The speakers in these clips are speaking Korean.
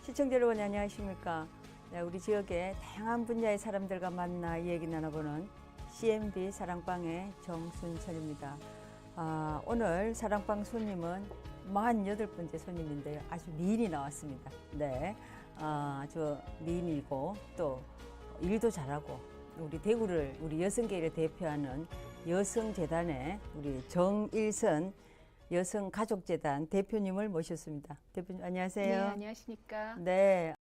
시청자 여러분 안녕하십니까? 네, 우리 지역의 다양한 분야의 사람들과 만나 이야기 나눠보는 CMB 사랑방의 정순철입니다. 오늘 사랑방 손님은 48번째 손님인데요. 아주 미인이 나왔습니다. 네, 아주 미인이고 또 일도 잘하고 우리 대구를 우리 여성계를 대표하는 여성재단의 우리 정일선 여성가족재단 대표님을 모셨습니다. 대표님 안녕하세요. 네, 안녕하십니까. 네.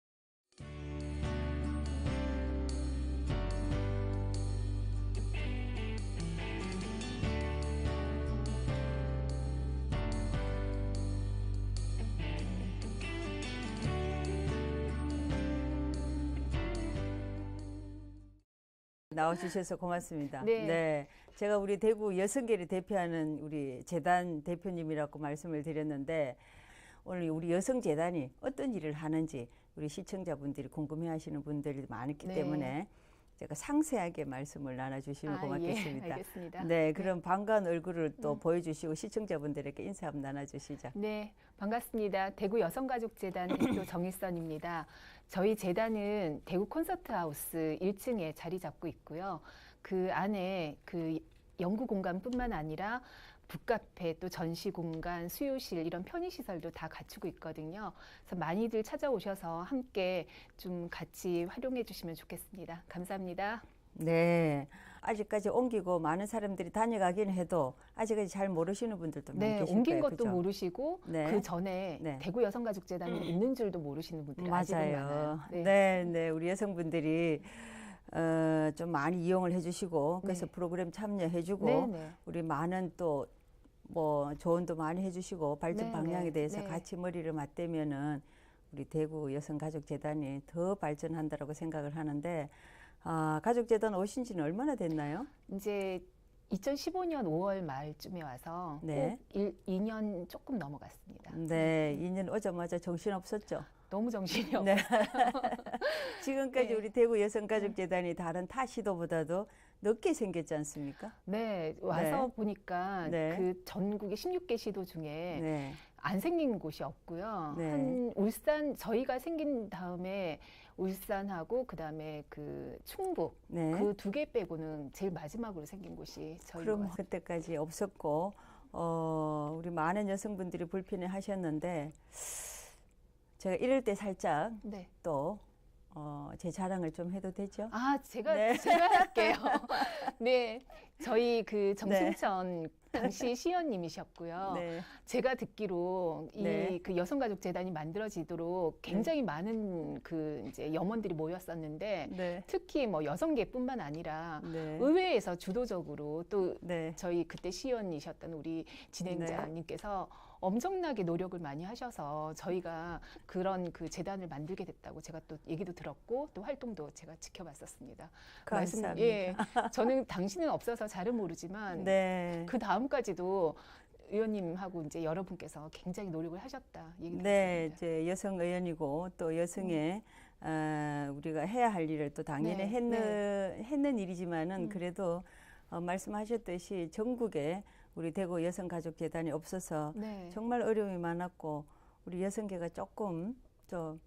나와주셔서 고맙습니다. 네. 제가 우리 대구 여성계를 대표하는 우리 재단 대표님이라고 말씀을 드렸는데 오늘 우리 여성재단이 어떤 일을 하는지 우리 시청자분들이 궁금해하시는 분들이 많기 네. 때문에 제가 상세하게 말씀을 나눠주시면 고맙겠습니다. 예, 알겠습니다. 네, 그럼 반가운 얼굴을 또 보여주시고 시청자분들에게 인사 한번 나눠주시죠. 네, 반갑습니다. 대구 여성가족재단 대표 정일선입니다. 저희 재단은 대구 콘서트하우스 1층에 자리 잡고 있고요. 그 안에 그 연구 공간뿐만 아니라 북카페, 또 전시 공간, 수요실 이런 편의시설도 다 갖추고 있거든요. 그래서 많이들 찾아오셔서 함께 좀 같이 활용해 주시면 좋겠습니다. 감사합니다. 네, 아직까지 옮기고 많은 사람들이 다녀가긴 해도 아직까지 잘 모르시는 분들도 많이 네, 계실 옮긴 거예요. 것도 그죠? 모르시고 네. 그 전에 네. 대구 여성가족재단이 있는 줄도 모르시는 분들이 아직은 많아요. 네, 우리 여성분들이 좀 많이 이용을 해주시고 그래서 네. 프로그램 참여해주고 네. 우리 많은 또 뭐 조언도 많이 해주시고 발전 네, 방향에 네, 대해서 네. 같이 머리를 맞대면은 우리 대구 여성가족재단이 더 발전한다라고 생각을 하는데 가족재단 오신 지는 얼마나 됐나요? 이제 2015년 5월 말쯤에 와서 네. 꼭 2년 조금 넘어갔습니다. 네, 2년 오자마자 정신 없었죠. 너무 정신이 없어요. 네. 지금까지 네. 우리 대구 여성가족재단이 다른 타 시도보다도 늦게 생겼지 않습니까? 네, 와서 네. 보니까 네. 그 전국의 16개 시도 중에 네. 안 생긴 곳이 없고요. 네. 한 울산, 저희가 생긴 다음에 울산하고 그 다음에 그 충북 네. 그 두 개 빼고는 제일 마지막으로 생긴 곳이 저희 그럼 것 같습니다. 그때까지 없었고, 우리 많은 여성분들이 불편해 하셨는데, 제가 이럴 때 살짝 네. 또, 제 자랑을 좀 해도 되죠? 제가 네. 할게요. 네, 저희 그 정승천 당시 시연님이셨고요. 네. 제가 듣기로 네. 그 여성가족재단이 만들어지도록 굉장히 많은 그 이제 염원들이 모였었는데 네. 특히 뭐 여성계뿐만 아니라 네. 의회에서 주도적으로 또 네. 저희 그때 시연이셨던 우리 진행자님께서 엄청나게 노력을 많이 하셔서 저희가 그런 그 재단을 만들게 됐다고 제가 또 얘기도 들었고 또 활동도 제가 지켜봤었습니다. 감사합니다. 예, 저는 당신은 없어서 잘은 모르지만 네. 그 다음까지도 의원님하고 이제 여러분께서 굉장히 노력을 하셨다 얘기 네, 들었습니다. 이제 여성 의원이고 또 여성의 우리가 해야 할 일을 또 당연히 네, 했는 일이지만은 그래도 말씀하셨듯이 전국에 우리 대구 여성가족재단이 없어서 네. 정말 어려움이 많았고 우리 여성계가 조금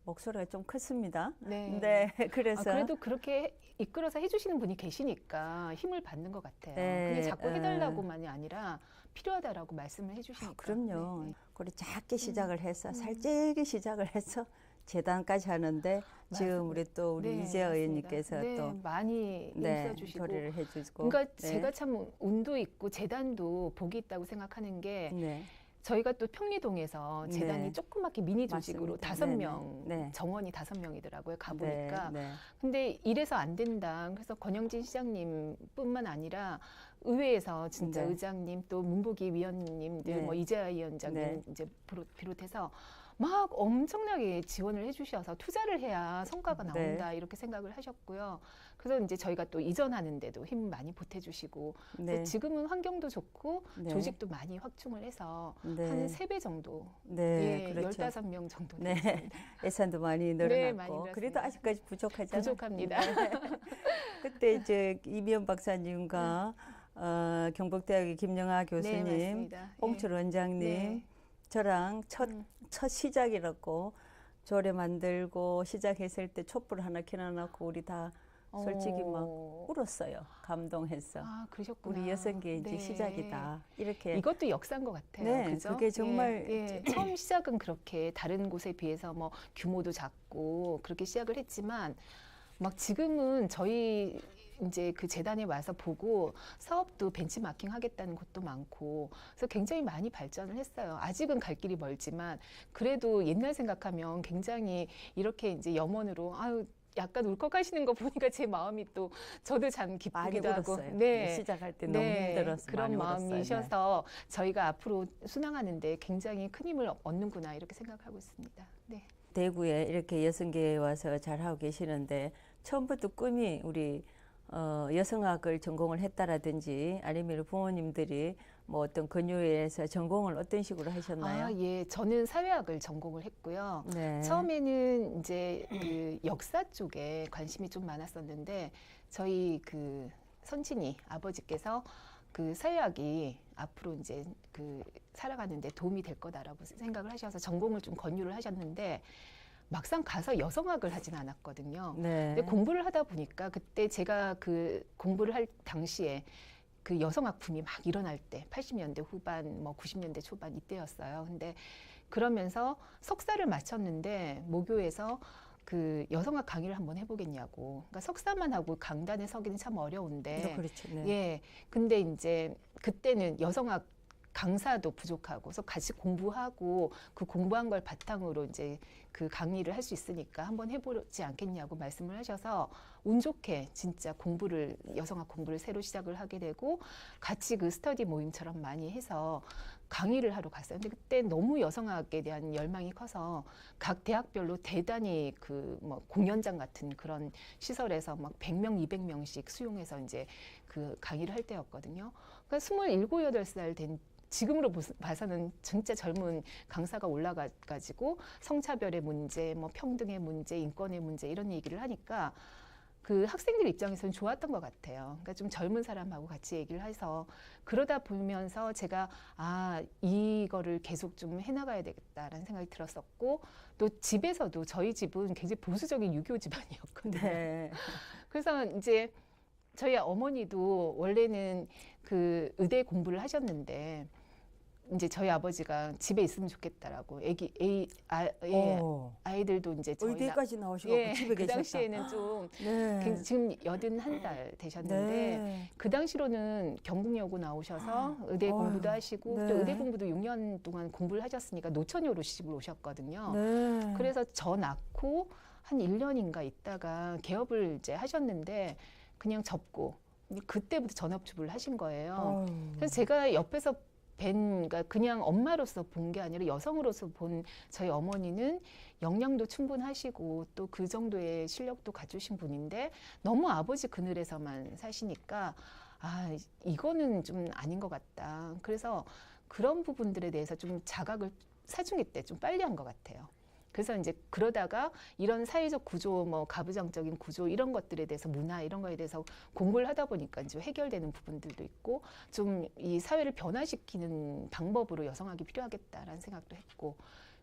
목소리가 좀 컸습니다. 네. 그래서 그래도 그렇게 이끌어서 해주시는 분이 계시니까 힘을 받는 것 같아요. 네, 그냥 자꾸 해달라고만이 아니라 필요하다라고 말씀을 해주시니까. 그럼요. 네. 그래 작게 시작을 해서 살짝게 시작을 해서 재단까지 하는데 지금 우리 또 우리 네, 이재아 맞습니다. 의원님께서 네, 또 많이 힘써주시고 소리를 해주고. 그러니까 네. 제가 참 운도 있고 재단도 복이 있다고 생각하는 게 네. 저희가 또 평리동에서 재단이 네. 조그맣게 미니 조직으로 맞습니다. 5명, 네. 정원이 5명이더라고요. 가보니까. 네. 근데 이래서 안 된다. 그래서 권영진 시장님뿐만 아니라 의회에서 진짜 네. 의장님 또 문보기 위원님들 네. 뭐 이재아 위원장님 네. 이제 비롯해서 막 엄청나게 지원을 해주셔서 투자를 해야 성과가 나온다 이렇게 생각을 하셨고요. 그래서 이제 저희가 또 이전하는데도 힘 많이 보태주시고 그래서 지금은 환경도 좋고 조직도 많이 확충을 해서 한 3배 정도, 그렇죠. 15명 정도 네. 됐습니다. 예산도 많이 네, 늘어났고 많이 늘었습니다. 그래도 아직까지 부족하잖아요. 부족합니다. 그때 이제 이미연 박사님과 경북대학의 김영하 교수님, 맞습니다. 홍철 원장님, 네. 저랑 첫 시작이라고 조례 만들고 시작했을 때 촛불 하나 켜놔놓고 우리 다 솔직히 막 울었어요. 감동해서. 아, 그러셨구나. 우리 여성계 이제 네. 시작이다. 이렇게. 이것도 역사인 것 같아요. 네, 그죠? 그게 정말 처음 시작은 그렇게 다른 곳에 비해서 뭐 규모도 작고 그렇게 시작을 했지만 막 지금은 저희 이제 그 재단에 와서 보고 사업도 벤치마킹 하겠다는 곳도 많고 그래서 굉장히 많이 발전을 했어요. 아직은 갈 길이 멀지만 그래도 옛날 생각하면 굉장히 이렇게 이제 염원으로 아유 약간 울컥하시는 거 보니까 제 마음이 또 저도 참 많이 기쁘기도 하고 울었어요. 시작할 때 너무 힘들어서 그런 많이 마음이셔서 저희가 앞으로 순항하는데 굉장히 큰 힘을 얻는구나 이렇게 생각하고 있습니다. 네. 대구에 이렇게 여성계에 와서 잘하고 계시는데 처음부터 꿈이 우리 여성학을 전공을 했다라든지 아니면 부모님들이 뭐 어떤 권유에서 전공을 어떤 식으로 하셨나요? 아, 예. 저는 사회학을 전공을 했고요. 네. 처음에는 이제 그 역사 쪽에 관심이 좀 많았었는데 저희 그 선친이 아버지께서 그 사회학이 앞으로 이제 그 살아가는데 도움이 될 거다라고 생각을 하셔서 전공을 좀 권유를 하셨는데 막상 가서 여성학을 하진 않았거든요. 네. 근데 공부를 하다 보니까 그때 제가 그 공부를 할 당시에 그 여성학 붐이 막 일어날 때 80년대 후반 뭐 90년대 초반 이때였어요. 근데 그러면서 석사를 마쳤는데 모교에서 그 여성학 강의를 한번 해보겠냐고. 그러니까 석사만 하고 강단에 서기는 참 어려운데. 그렇죠. 네. 예. 근데 이제 그때는 여성학 강사도 부족하고, 그래서 같이 공부하고 그 공부한 걸 바탕으로 이제 그 강의를 할 수 있으니까 한번 해보지 않겠냐고 말씀을 하셔서 운 좋게 진짜 공부를 여성학 공부를 새로 시작을 하게 되고 같이 그 스터디 모임처럼 많이 해서 강의를 하러 갔어요. 근데 그때 너무 여성학에 대한 열망이 커서 각 대학별로 대단히 그 뭐 공연장 같은 그런 시설에서 막 100명, 200명씩 수용해서 이제 그 강의를 할 때였거든요. 그러니까 27, 8살 된 지금으로 봐서는 진짜 젊은 강사가 올라가가지고 성차별의 문제, 뭐 평등의 문제, 인권의 문제 이런 얘기를 하니까 그 학생들 입장에서는 좋았던 것 같아요. 그러니까 좀 젊은 사람하고 같이 얘기를 해서 그러다 보면서 제가 아 이거를 계속 좀 해나가야 되겠다라는 생각이 들었었고 또 집에서도 저희 집은 굉장히 보수적인 유교 집안이었거든요. 네. 그래서 이제 저희 어머니도 원래는 그 의대 공부를 하셨는데 이제 저희 아버지가 집에 있으면 좋겠다라고 아이들도 이제 저희 의대까지 나오셔서 집에 그 계셨다. 당시에는 좀 네. 지금 81살 되셨는데 네. 그 당시로는 경북여고 나오셔서 의대 공부도 하시고 네. 또 의대 공부도 6년 동안 공부를 하셨으니까 노처녀로 시집을 오셨거든요. 네. 그래서 저 낳고 한 1년인가 있다가 개업을 이제 하셨는데 그냥 접고 그때부터 전업주부를 하신 거예요. 그래서 제가 옆에서 그러니까 그냥 엄마로서 본 게 아니라 여성으로서 본 저희 어머니는 역량도 충분하시고 또 그 정도의 실력도 갖추신 분인데 너무 아버지 그늘에서만 사시니까 아 이거는 좀 아닌 것 같다. 그래서 그런 부분들에 대해서 좀 자각을 사춘기 때 좀 빨리 한 것 같아요. 그래서 이제 그러다가 이런 사회적 구조, 뭐 가부장적인 구조 이런 것들에 대해서 문화 이런 거에 대해서 공부를 하다 보니까 이제 해결되는 부분들도 있고 좀 이 사회를 변화시키는 방법으로 여성학이 필요하겠다라는 생각도 했고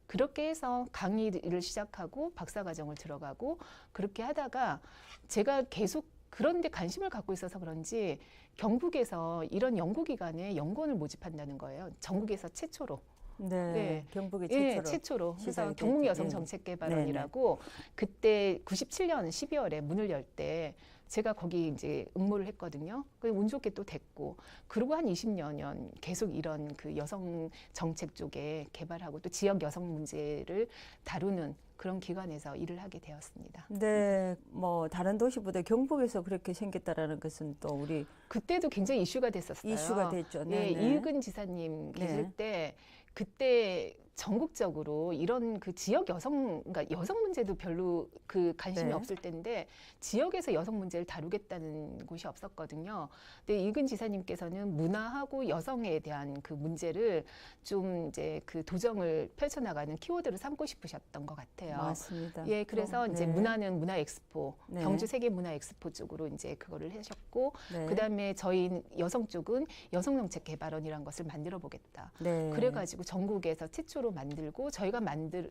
그렇게 해서 강의를 시작하고 박사과정을 들어가고 그렇게 하다가 제가 계속 그런 데 관심을 갖고 있어서 그런지 경북에서 이런 연구기관에 연구원을 모집한다는 거예요. 전국에서 최초로. 네. 네. 경북의 최초로. 예, 최초로. 그래서 시작이 경북 됐죠. 여성 네. 정책개발원이라고 그때 97년 12월에 문을 열 때 제가 거기 이제 응모를 했거든요. 운 좋게 또 됐고 그리고 한 20여 년 계속 이런 그 여성 정책 쪽에 개발하고 또 지역 여성 문제를 다루는 그런 기관에서 일을 하게 되었습니다. 네, 뭐 다른 도시보다 경북에서 그렇게 생겼다라는 것은 또 우리 그때도 굉장히 이슈가 됐었어요. 이슈가 됐죠. 예, 네. 이익은 지사님 계실 네. 때 그때 전국적으로 이런 그 지역 여성, 그러니까 여성 문제도 별로 그 관심이 네. 없을 때인데 지역에서 여성 문제를 다루겠다는 곳이 없었거든요. 근데 이익은 지사님께서는 문화하고 여성에 대한 그 문제를 좀 이제 그 도정을 펼쳐나가는 키워드로 삼고 싶으셨던 것 같아요. 맞습니다. 예, 그래서 이제 네. 문화는 문화 엑스포, 네. 경주 세계 문화 엑스포 쪽으로 이제 그거를 하셨고, 네. 그다음에 저희 여성 쪽은 여성 정책 개발원이라는 것을 만들어 보겠다. 네. 그래가지고 전국에서 최초로 따로 만들고 저희가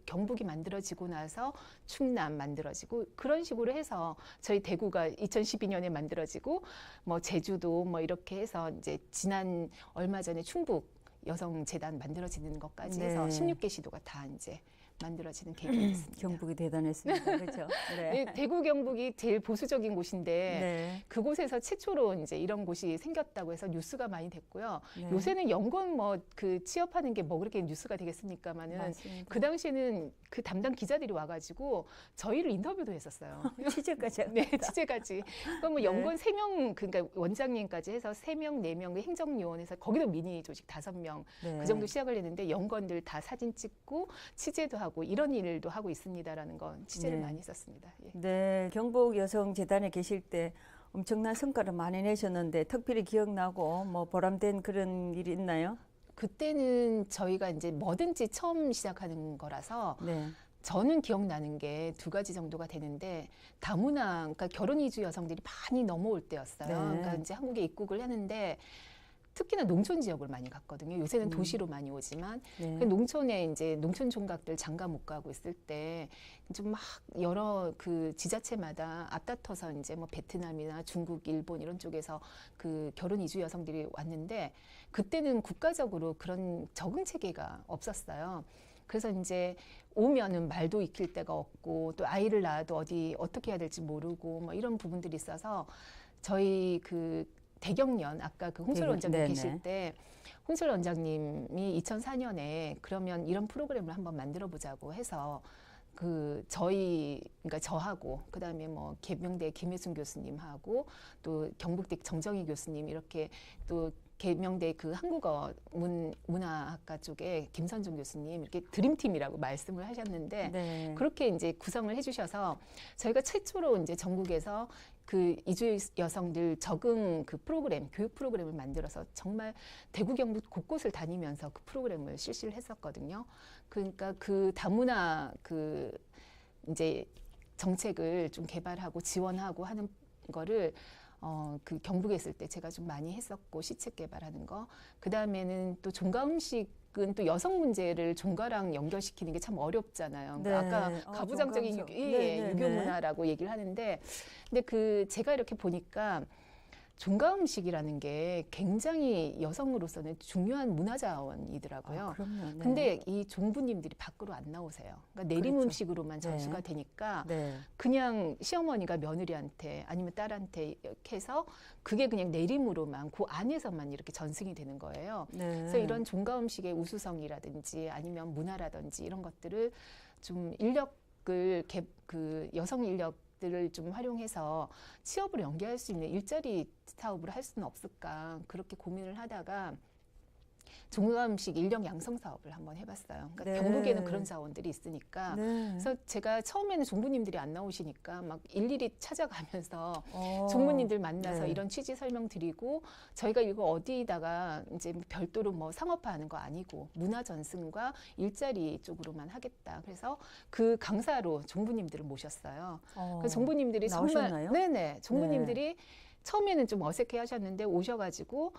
경북이 만들어지고 나서 충남 만들어지고 그런 식으로 해서 저희 대구가 2012년에 만들어지고 뭐 제주도 뭐 이렇게 해서 이제 지난 얼마 전에 충북 여성재단 만들어지는 것까지 해서 네. 16개 시도가 다 이제 만들어지는 계기가 됐습니다. 경북이 대단했습니다. 그렇죠? 네. 네, 대구 경북이 제일 보수적인 곳인데 네. 그곳에서 최초로 이제 이런 곳이 생겼다고 해서 뉴스가 많이 됐고요. 네. 요새는 연구원 뭐 그 취업하는 게 뭐 그렇게 뉴스가 되겠습니까마는 맞습니다. 그 당시에는 그 담당 기자들이 와가지고 저희를 인터뷰도 했었어요. 취재까지. 네, 취재까지. 그럼 뭐 네. 연구원 3명, 그러니까 원장님까지 해서 3명, 4명, 그 행정요원에서 거기도 미니 조직 5명 네. 그 정도 시작을 했는데 연구원들 다 사진 찍고 취재도 하고 이런 일도 하고 있습니다라는 건 취재를 네. 많이 했었습니다. 예. 네, 경북 여성재단에 계실 때 엄청난 성과를 많이 내셨는데 특별히 기억나고 뭐 보람된 그런 일이 있나요? 그때는 저희가 이제 뭐든지 처음 시작하는 거라서 네. 저는 기억나는 게 2가지 정도가 되는데 다문화, 그러니까 결혼 이주 여성들이 많이 넘어올 때였어요. 네. 그러니까 이제 한국에 입국을 하는데 특히나 농촌 지역을 많이 갔거든요. 요새는 도시로 많이 오지만 네. 그 농촌에 이제 농촌 총각들 장가 못 가고 있을 때 좀 막 여러 그 지자체마다 앞다퉈서 이제 뭐 베트남이나 중국, 일본 이런 쪽에서 그 결혼 이주 여성들이 왔는데 그때는 국가적으로 그런 적응 체계가 없었어요. 그래서 이제 오면은 말도 익힐 데가 없고 또 아이를 낳아도 어디 어떻게 해야 될지 모르고 뭐 이런 부분들이 있어서 저희 그 대경련 아까 그 홍철 원장님 네네. 계실 때 홍철 원장님이 2004년에 그러면 이런 프로그램을 한번 만들어 보자고 해서 그 저희 그러니까 저하고 그다음에 뭐 계명대 김혜순 교수님하고 또 경북대 정정희 교수님 이렇게 또 계명대 그 한국어 문화학과 쪽에 김선종 교수님 이렇게 드림팀이라고 말씀을 하셨는데 네. 그렇게 이제 구성을 해주셔서 저희가 최초로 이제 전국에서 그 이주 여성들 적응 그 프로그램, 교육 프로그램을 만들어서 정말 대구 경북 곳곳을 다니면서 그 프로그램을 실시를 했었거든요. 그러니까 그 다문화 그 이제 정책을 좀 개발하고 지원하고 하는 거를 그 경북에 있을 때 제가 좀 많이 했었고 시책 개발하는 거. 그 다음에는 또 종가 음식은 또 여성 문제를 종가랑 연결시키는 게 참 어렵잖아요. 그러니까 네. 아까 가부장적인 종가 음식. 유교 네. 문화라고 얘기를 하는데, 근데 그 제가 이렇게 보니까 종가 음식이라는 게 굉장히 여성으로서는 중요한 문화 자원이더라고요. 아, 그럼요. 네. 근데 이 종부님들이 밖으로 안 나오세요. 그러니까 내림 그렇죠. 음식으로만 전수가 네. 되니까 네. 그냥 시어머니가 며느리한테 아니면 딸한테 이렇게 해서 그게 그냥 내림으로만 그 안에서만 이렇게 전승이 되는 거예요. 네. 그래서 이런 종가 음식의 우수성이라든지 아니면 문화라든지 이런 것들을 좀 인력을 그 여성 인력들을 좀 활용해서 취업을 연계할 수 있는 일자리 사업을 할 수는 없을까 그렇게 고민을 하다가 종가 음식 인력 양성 사업을 한번 해봤어요. 그러니까 네. 경북에는 그런 자원들이 있으니까. 네. 그래서 제가 처음에는 종부님들이 안 나오시니까 막 일일이 찾아가면서 어. 종부님들 만나서 네. 이런 취지 설명드리고 저희가 이거 어디다가 이제 별도로 뭐 상업화하는 거 아니고 문화 전승과 일자리 쪽으로만 하겠다. 그래서 그 강사로 종부님들을 모셨어요. 어. 그 종부님들이 나오셨나요? 정말 네네 종부님들이 처음에는 좀 어색해 하셨는데 오셔가지고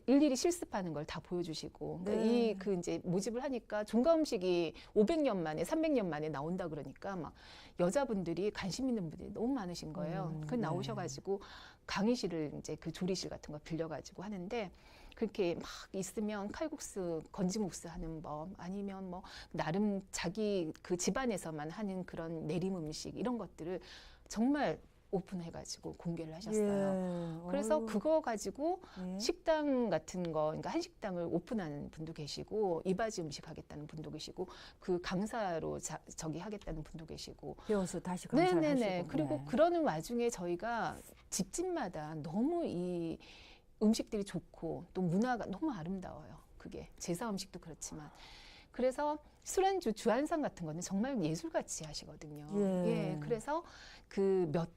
일일이 실습하는 걸 다 보여주시고 그러니까 네. 이 그 이제 모집을 하니까 종가 음식이 500년 만에 300년 만에 나온다 그러니까 막 여자분들이 관심 있는 분들이 너무 많으신 거예요. 그 네. 나오셔가지고 강의실을 이제 그 조리실 같은 거 빌려가지고 하는데 그렇게 막 있으면 칼국수, 건지국수 하는 법 아니면 뭐 나름 자기 그 집안에서만 하는 그런 내림 음식 이런 것들을 정말 오픈해가지고 공개를 하셨어요. 예. 그래서 어휴. 그거 가지고 예. 식당 같은 거, 그러니까 한식당을 오픈하는 분도 계시고 이바지 음식 하겠다는 분도 계시고 그 강사로 저기 하겠다는 분도 계시고 배워서 다시 강사를 네네네. 하시고. 그리고 네. 그러는 와중에 저희가 집집마다 너무 이 음식들이 좋고 또 문화가 너무 아름다워요. 그게 제사 음식도 그렇지만 그래서 술안주 주안상 같은 거는 정말 예술같이 하시거든요. 예. 그래서 그 몇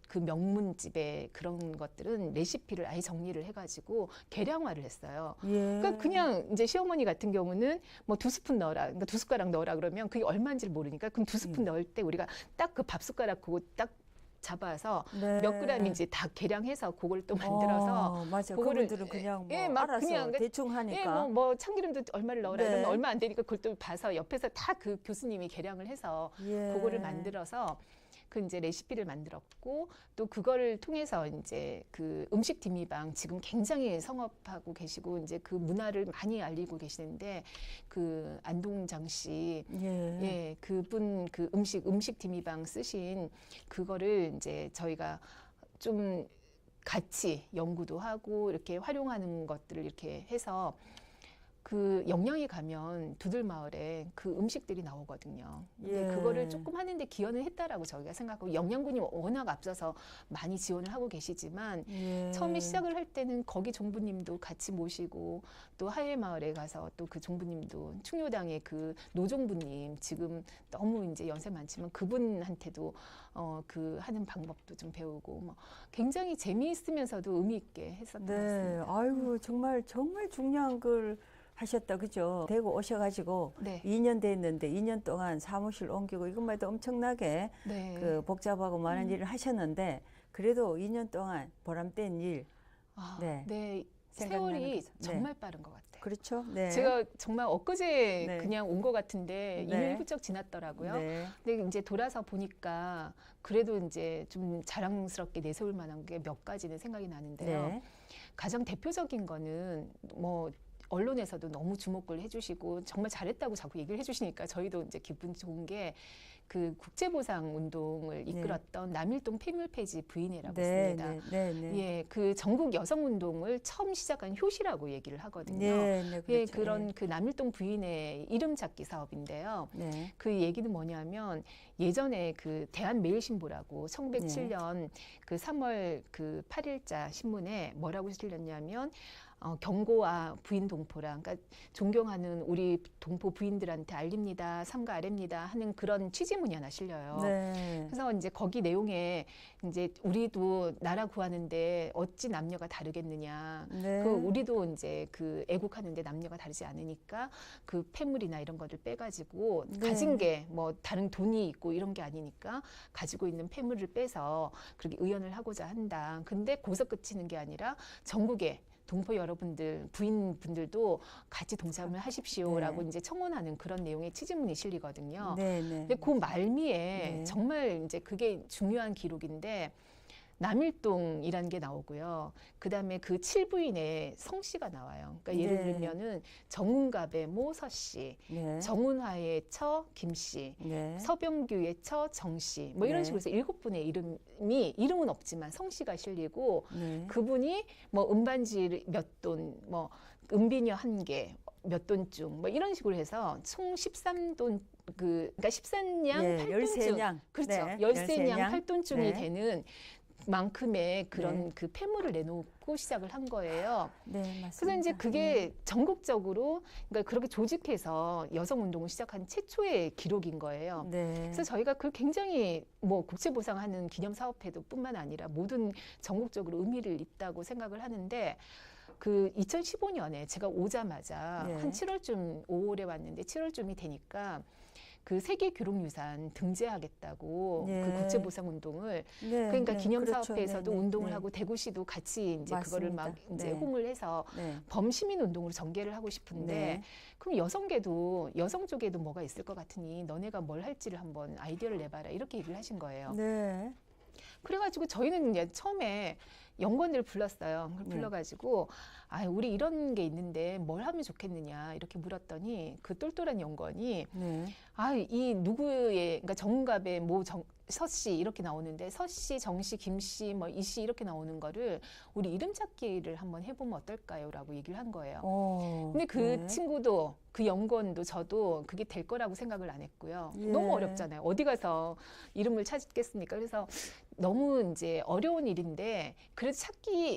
그 명문집의 그런 것들은 레시피를 아예 정리를 해가지고 계량화를 했어요. 예. 그러니까 그냥 이제 시어머니 같은 경우는 뭐 2스푼 넣어라, 그러니까 2숟가락 넣어라 그러면 그게 얼마인지를 모르니까 그럼 2스푼 넣을 때 우리가 딱 그 밥 숟가락 그거 딱 잡아서 네. 몇 g인지 다 계량해서 그걸 또 만들어서 맞아. 그거를 그분들은 그냥 뭐 예, 막 알아서 그냥 대충 하니까. 예, 뭐 참기름도 얼마를 넣어라 네. 이러면 얼마 안 되니까 그걸 또 봐서 옆에서 다 그 교수님이 계량을 해서 예. 그거를 만들어서 그 이제 레시피를 만들었고 또 그거를 통해서 이제 그 음식 디미방 지금 굉장히 성업하고 계시고 이제 그 문화를 많이 알리고 계시는데 그 안동장 씨 예. 예, 그분 그 음식 디미방 쓰신 그거를 이제 저희가 좀 같이 연구도 하고 이렇게 활용하는 것들을 이렇게 해서 그 영양에 가면 두들마을에 그 음식들이 나오거든요. 근데 예. 그거를 조금 하는데 기여는 했다라고 저희가 생각하고 영양군이 워낙 앞서서 많이 지원을 하고 계시지만 예. 처음에 시작을 할 때는 거기 종부님도 같이 모시고 또 하회마을에 가서 또 그 종부님도 충효당의 그 노종부님 지금 너무 이제 연세 많지만 그분한테도 그 하는 방법도 좀 배우고 뭐 굉장히 재미있으면서도 의미 있게 했었던 것 네. 같습니다. 아이고 정말 중요한 걸 하셨다. 그죠? 대구 오셔가지고 네. 2년 됐는데 2년 동안 사무실 옮기고 이것만 해도 엄청나게 네. 그 복잡하고 많은 일을 하셨는데 그래도 2년 동안 보람된 일. 아, 네. 네. 생각나는 세월이 거죠. 네. 정말 빠른 것 같아요. 그렇죠? 네. 제가 정말 엊그제 네. 그냥 온 것 같은데 네. 2년이 훌쩍 지났더라고요. 네. 근데 이제 돌아서 보니까 그래도 이제 좀 자랑스럽게 내세울 만한 게 몇 가지는 생각이 나는데요. 네. 가장 대표적인 거는 뭐 언론에서도 너무 주목을 해주시고 정말 잘했다고 자꾸 얘기를 해주시니까 저희도 이제 기분 좋은 게 그 국제보상 운동을 이끌었던 남일동 폐물 폐지 부인회라고 네. 있습니다. 네. 네. 예, 그 전국 여성 운동을 처음 시작한 효시라고 얘기를 하거든요. 네. 네. 예, 그렇죠. 그런 그 남일동 부인의 이름 찾기 사업인데요. 네. 그 얘기는 뭐냐면 예전에 그 대한매일신보라고 1907년 그 3월 그 8일자 신문에 뭐라고 실렸냐면 경고와 부인 동포라, 그러니까 존경하는 우리 동포 부인들한테 알립니다, 삼가 아래입니다 하는 그런 취지문이 하나 실려요. 네. 그래서 이제 거기 내용에 이제 우리도 나라 구하는데 어찌 남녀가 다르겠느냐. 네. 그 우리도 이제 그 애국하는데 남녀가 다르지 않으니까 그 폐물이나 이런 것들 빼가지고 네. 가진 게 뭐 다른 돈이 있고 이런 게 아니니까 가지고 있는 폐물을 빼서 그렇게 의연을 하고자 한다. 근데 거기서 그치는 게 아니라 전국에 동포 여러분들, 부인분들도 같이 동참을 하십시오라고 네. 이제 청원하는 그런 내용의 취지문이 실리거든요. 네. 네. 근데 그 말미에 네. 정말 이제 그게 중요한 기록인데 남일동이라는 게 나오고요. 그다음에 그 칠부인의 성씨가 나와요. 그러니까 예를 네. 들면은 정운갑의 모 서씨, 네. 정운화의 처 김씨, 네. 서병규의 처 정씨, 뭐 이런 네. 식으로 해서 7분의 이름은 없지만 성씨가 실리고 네. 그분이 뭐 은반지 몇 돈, 뭐 은비녀 1개, 몇 돈중, 뭐 이런 식으로 해서 총 13돈 그러니까 13냥 예, 8돈중 13냥. 그렇죠. 네, 13냥 13냥. 8돈중이 네. 되는 만큼의 그런 네. 그 폐물을 내놓고 시작을 한 거예요. 네, 맞습니다. 그래서 이제 그게 전국적으로 그러니까 그렇게 조직해서 여성 운동을 시작한 최초의 기록인 거예요. 네. 그래서 저희가 그걸 굉장히 뭐 국제보상하는 기념사업회도 뿐만 아니라 모든 전국적으로 의미를 있다고 생각을 하는데 그 2015년에 제가 오자마자 네. 한 7월쯤 5월에 왔는데 7월쯤이 되니까 그 세계 교록유산 등재하겠다고 네. 그 국제보상 운동을 네, 그러니까 네, 기념사업회에서도 그렇죠. 네, 운동을 네. 하고 대구시도 같이 이제 그거를 막 맞습니다. 이제 네. 홍을 해서 네. 범시민 운동으로 전개를 하고 싶은데 네. 그럼 여성 쪽에도 뭐가 있을 것 같으니 너네가 뭘 할지를 한번 아이디어를 내봐라 이렇게 얘기를 하신 거예요. 네. 그래가지고 저희는 이제 처음에 연구원들을 불렀어요. 그걸 네. 불러가지고 우리 이런 게 있는데 뭘 하면 좋겠느냐 이렇게 물었더니 그 똘똘한 연구원이 네. 이 누구의 그러니까 정갑의 서씨 이렇게 나오는데 서씨, 정씨, 김씨, 뭐 이씨 이렇게 나오는 거를 우리 이름 찾기를 한번 해보면 어떨까요?라고 얘기를 한 거예요. 근데 그 네. 친구도 그 연구원도 저도 그게 될 거라고 생각을 안 했고요. 예. 너무 어렵잖아요. 어디 가서 이름을 찾겠습니까? 그래서 너무 이제 어려운 일인데 그래도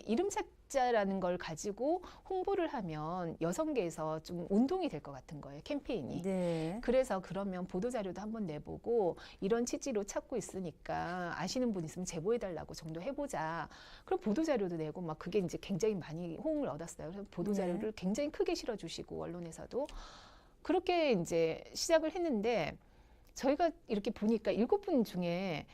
이름 찾자라는 걸 가지고 홍보를 하면 여성계에서 좀 운동이 될 것 같은 거예요. 캠페인이. 네. 그래서 그러면 보도자료도 한번 내보고 이런 취지로 찾고 있으니까 아시는 분 있으면 제보해달라고 정도 해보자. 그럼 보도자료도 내고 막 그게 이제 굉장히 많이 호응을 얻었어요. 그래서 보도자료를 굉장히 크게 실어주시고 언론에서도 그렇게 이제 시작을 했는데 저희가 이렇게 보니까 7분 중에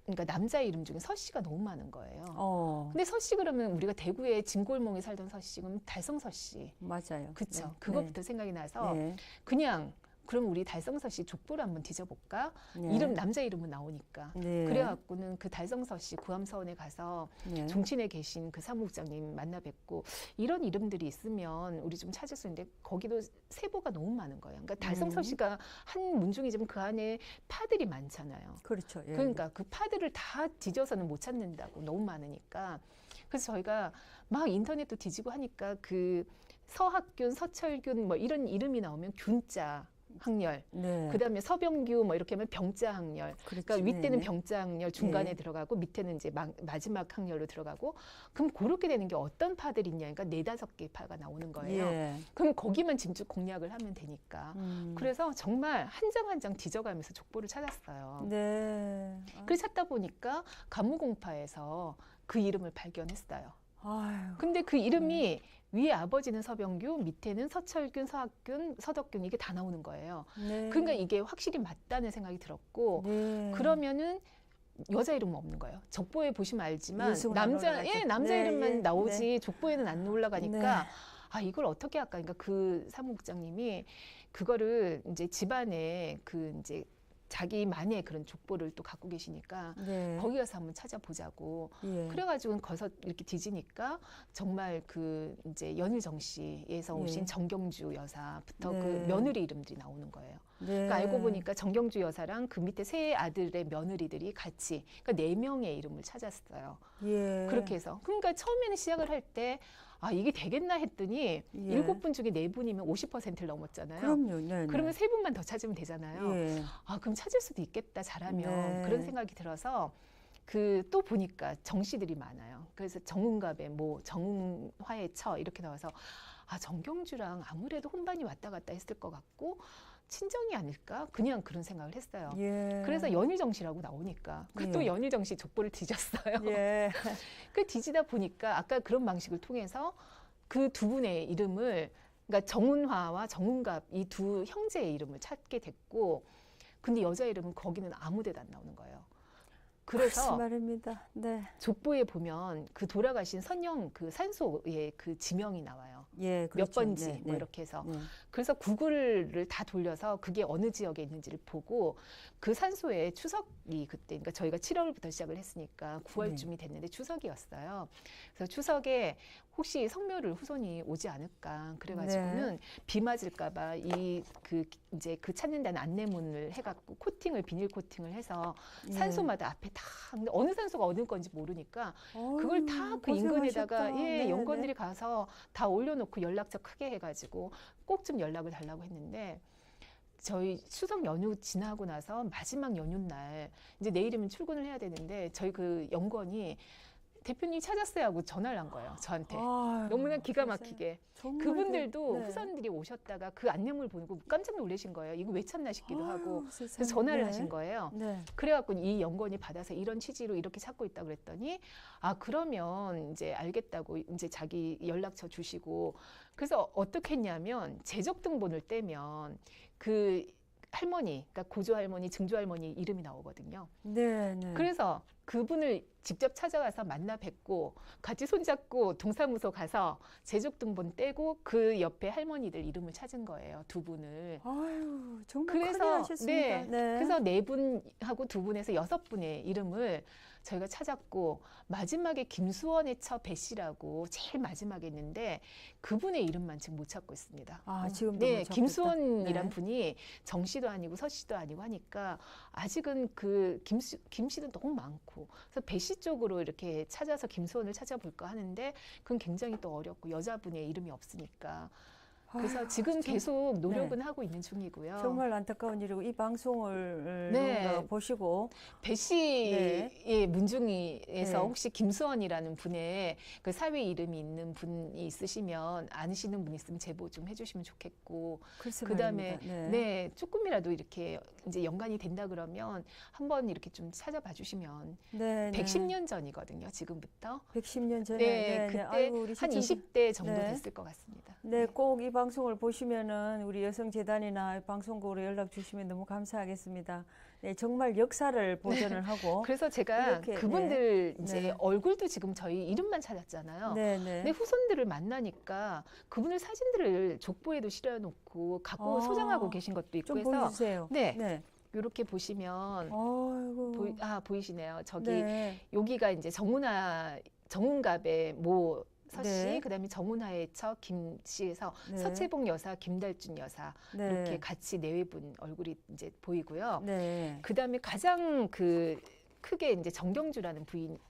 그러니까 남자 이름 중에 서 씨가 너무 많은 거예요. 근데 서 씨 그러면 우리가 대구에 진골몽에 살던 서 씨는 달성서 씨. 맞아요. 그렇죠. 네. 그것부터 생각이 나서 네. 그냥 그럼 우리 달성서 씨 족보를 한번 뒤져볼까? 네. 이름 남자 이름은 나오니까. 네. 그래갖고는 그 달성서 씨 구암서원에 가서 네. 종친에 계신 그 사무국장님 만나 뵙고 이런 이름들이 있으면 우리 좀 찾을 수 있는데 거기도 세보가 너무 많은 거예요. 그러니까 달성서 씨가 한 문중이지만 그 안에 파들이 많잖아요. 그렇죠. 예. 그러니까 그 파들을 다 뒤져서는 못 찾는다고 너무 많으니까. 그래서 저희가 막 인터넷도 뒤지고 하니까 그 서학균, 서철균 뭐 이런 이름이 나오면 균자 학렬, 네. 그다음에 서병규 뭐 이렇게 하면 병자 학렬. 그러니까 그렇지. 윗대는 네. 병자 학렬 중간에 네. 들어가고 밑에는 이제 마지막 학렬로 들어가고 그럼 그렇게 되는 게 어떤 파들이 있냐? 그러니까 4-5개 파가 나오는 거예요. 예. 그럼 거기만 집중 공략을 하면 되니까. 그래서 정말 한 장 한 장 뒤져가면서 족보를 찾았어요. 네. 그래서 찾다 보니까 간무공파에서 그 이름을 발견했어요. 아유. 근데 그 이름이 위에 아버지는 서병규, 밑에는 서철균, 서학균, 서덕균 이게 다 나오는 거예요. 네. 그러니까 이게 확실히 맞다는 생각이 들었고 네. 그러면은 여자 이름은 없는 거예요. 족보에 보시면 알지만 예수는 안 남자 올라가죠. 남자 네, 이름만 예, 나오지 족보에는 안 올라가니까 네. 아 이걸 어떻게 할까? 그러니까 그 사무국장님이 그거를 이제 집안에 그 이제 자기만의 그런 족보를 또 갖고 계시니까 네. 거기 가서 한번 찾아보자고. 예. 그래가지고 거기서 이렇게 뒤지니까 정말 그 이제 연일정 씨에서 오신 예. 정경주 여사부터 네. 그 며느리 이름들이 나오는 거예요. 네. 그러니까 알고 보니까 정경주 여사랑 그 밑에 세 아들의 며느리들이 같이 그러니까 4명의 이름을 찾았어요. 예. 그렇게 해서 그러니까 처음에는 시작을 할 때 아 이게 되겠나 했더니 예. 7분 중에 4분이면 50%를 넘었잖아요. 그럼요. 네. 그러면 3분만 더 찾으면 되잖아요. 예. 아 그럼 찾을 수도 있겠다 잘하면 네. 그런 생각이 들어서 그 또 보니까 정씨들이 많아요. 그래서 정운갑에 뭐 정운화의 처 이렇게 나와서 아 정경주랑 아무래도 혼반이 왔다 갔다 했을 것 같고 친정이 아닐까 그냥 그런 생각을 했어요. 예. 그래서 연일정 씨라고 나오니까 예. 또 연일정 씨 족보를 뒤졌어요. 예. 그 뒤지다 보니까 아까 그런 방식을 통해서 그 두 분의 이름을 그러니까 정운화와 정운갑 이 두 형제의 이름을 찾게 됐고 근데 여자 이름은 거기는 아무 데도 안 나오는 거예요. 그래서 말입니다. 네. 족보에 보면 그 돌아가신 선영 그 산소의 그 지명이 나와요. 예. 몇 그렇죠. 번지 네. 뭐 네. 이렇게 해서 네. 그래서 구글을 다 돌려서 그게 어느 지역에 있는지를 보고 그 산소에 추석이 그때 그러니까 저희가 7월부터 시작을 했으니까 9월쯤이 됐는데 추석이었어요. 그래서 추석에 혹시 성묘를 후손이 오지 않을까 그래가지고는 비 맞을까봐 이 그 이제 그 찾는다는 안내문을 해갖고 코팅을 비닐 코팅을 해서 산소마다 앞에 다 근데 어느 산소가 어느 건지 모르니까 그걸 다 그 인근에다가 예 연구원들이 가서 다 올려놓고 연락처 크게 해가지고 꼭 좀 연락을 달라고 했는데 저희 추석 연휴 지나고 나서 마지막 연휴 날 이제 내일이면 출근을 해야 되는데 저희 그 연구원이 대표님 찾았어요 하고 전화를 한 거예요 저한테. 아유, 너무나 기가 막히게. 정말 그분들도 네. 후손들이 오셨다가 그 안내문을 보고 깜짝 놀라신 거예요. 이거 왜 찾나 싶기도 하고. 아유, 세상에. 그래서 전화를 네. 하신 거예요. 네. 그래갖고 이 연구원이 받아서 이런 취지로 이렇게 찾고 있다고 그랬더니 아 그러면 이제 알겠다고 이제 자기 연락처 주시고 그래서 어떻게 했냐면 재적 등본을 떼면 그 할머니 그러니까 고조 할머니 증조 할머니 이름이 나오거든요. 네. 네. 그래서 그분을 직접 찾아가서 만나 뵙고 같이 손잡고 동사무소 가서 재적 등본 떼고 그 옆에 할머니들 이름을 찾은 거예요. 두 분을. 아유, 정말 그래서 큰일 하셨습니다. 네, 그래서 4분하고 2분에서 6분의 이름을 저희가 찾았고 마지막에 김수원의 처 배 씨라고 제일 마지막에 있는데 그분의 이름만 지금 못 찾고 있습니다. 아, 지금도 네, 못 찾고 김수원이란 있다. 분이 정 씨도 아니고 서 씨도 아니고 하니까 아직은 그 김 씨도 너무 많고 그래서 배 씨 쪽으로 이렇게 찾아서 김수원을 찾아볼까 하는데 그건 굉장히 또 어렵고 여자분의 이름이 없으니까 그래서 아유, 지금 참, 계속 노력은 하고 있는 중이고요. 정말 안타까운 일이고 이 방송을 네. 네. 보시고 배 씨의 네. 문중이에서 네. 혹시 김수원이라는 분의 그 사위 이름이 있는 분이 있으시면 아시는 분 있으면 제보 좀 해주시면 좋겠고 글쎄 그다음에 말입니다. 네. 네 조금이라도 이렇게 이제 연관이 된다 그러면 한번 이렇게 좀 찾아봐 주시면 네, 110년 전이거든요. 지금부터 110년 전에 네, 그때 아이고, 우리 한 시청자 20대 정도 네. 됐을 것 같습니다. 네, 꼭 이 방송을 보시면은 우리 여성재단이나 방송국으로 연락 주시면 너무 감사하겠습니다. 네, 정말 역사를 보존을 하고. 그래서 제가 이렇게, 그분들 네. 이제 네. 얼굴도 지금 저희 이름만 찾았잖아요. 네, 근데 네. 후손들을 만나니까 그분들 사진들을 족보에도 실어놓고 갖고 소장하고 계신 것도 있고 좀 해서 보여주세요. 네, 네. 이렇게 보시면 아이고. 보이시네요. 저기 네. 여기가 이제 정운갑의 모 서씨, 네. 그다음에 정운하의 처 김씨에서 네. 서채봉 여사, 김달준 여사 네. 이렇게 같이 내외분 얼굴이 이제 보이고요. 네. 그다음에 가장 그 크게 이제 정경주라는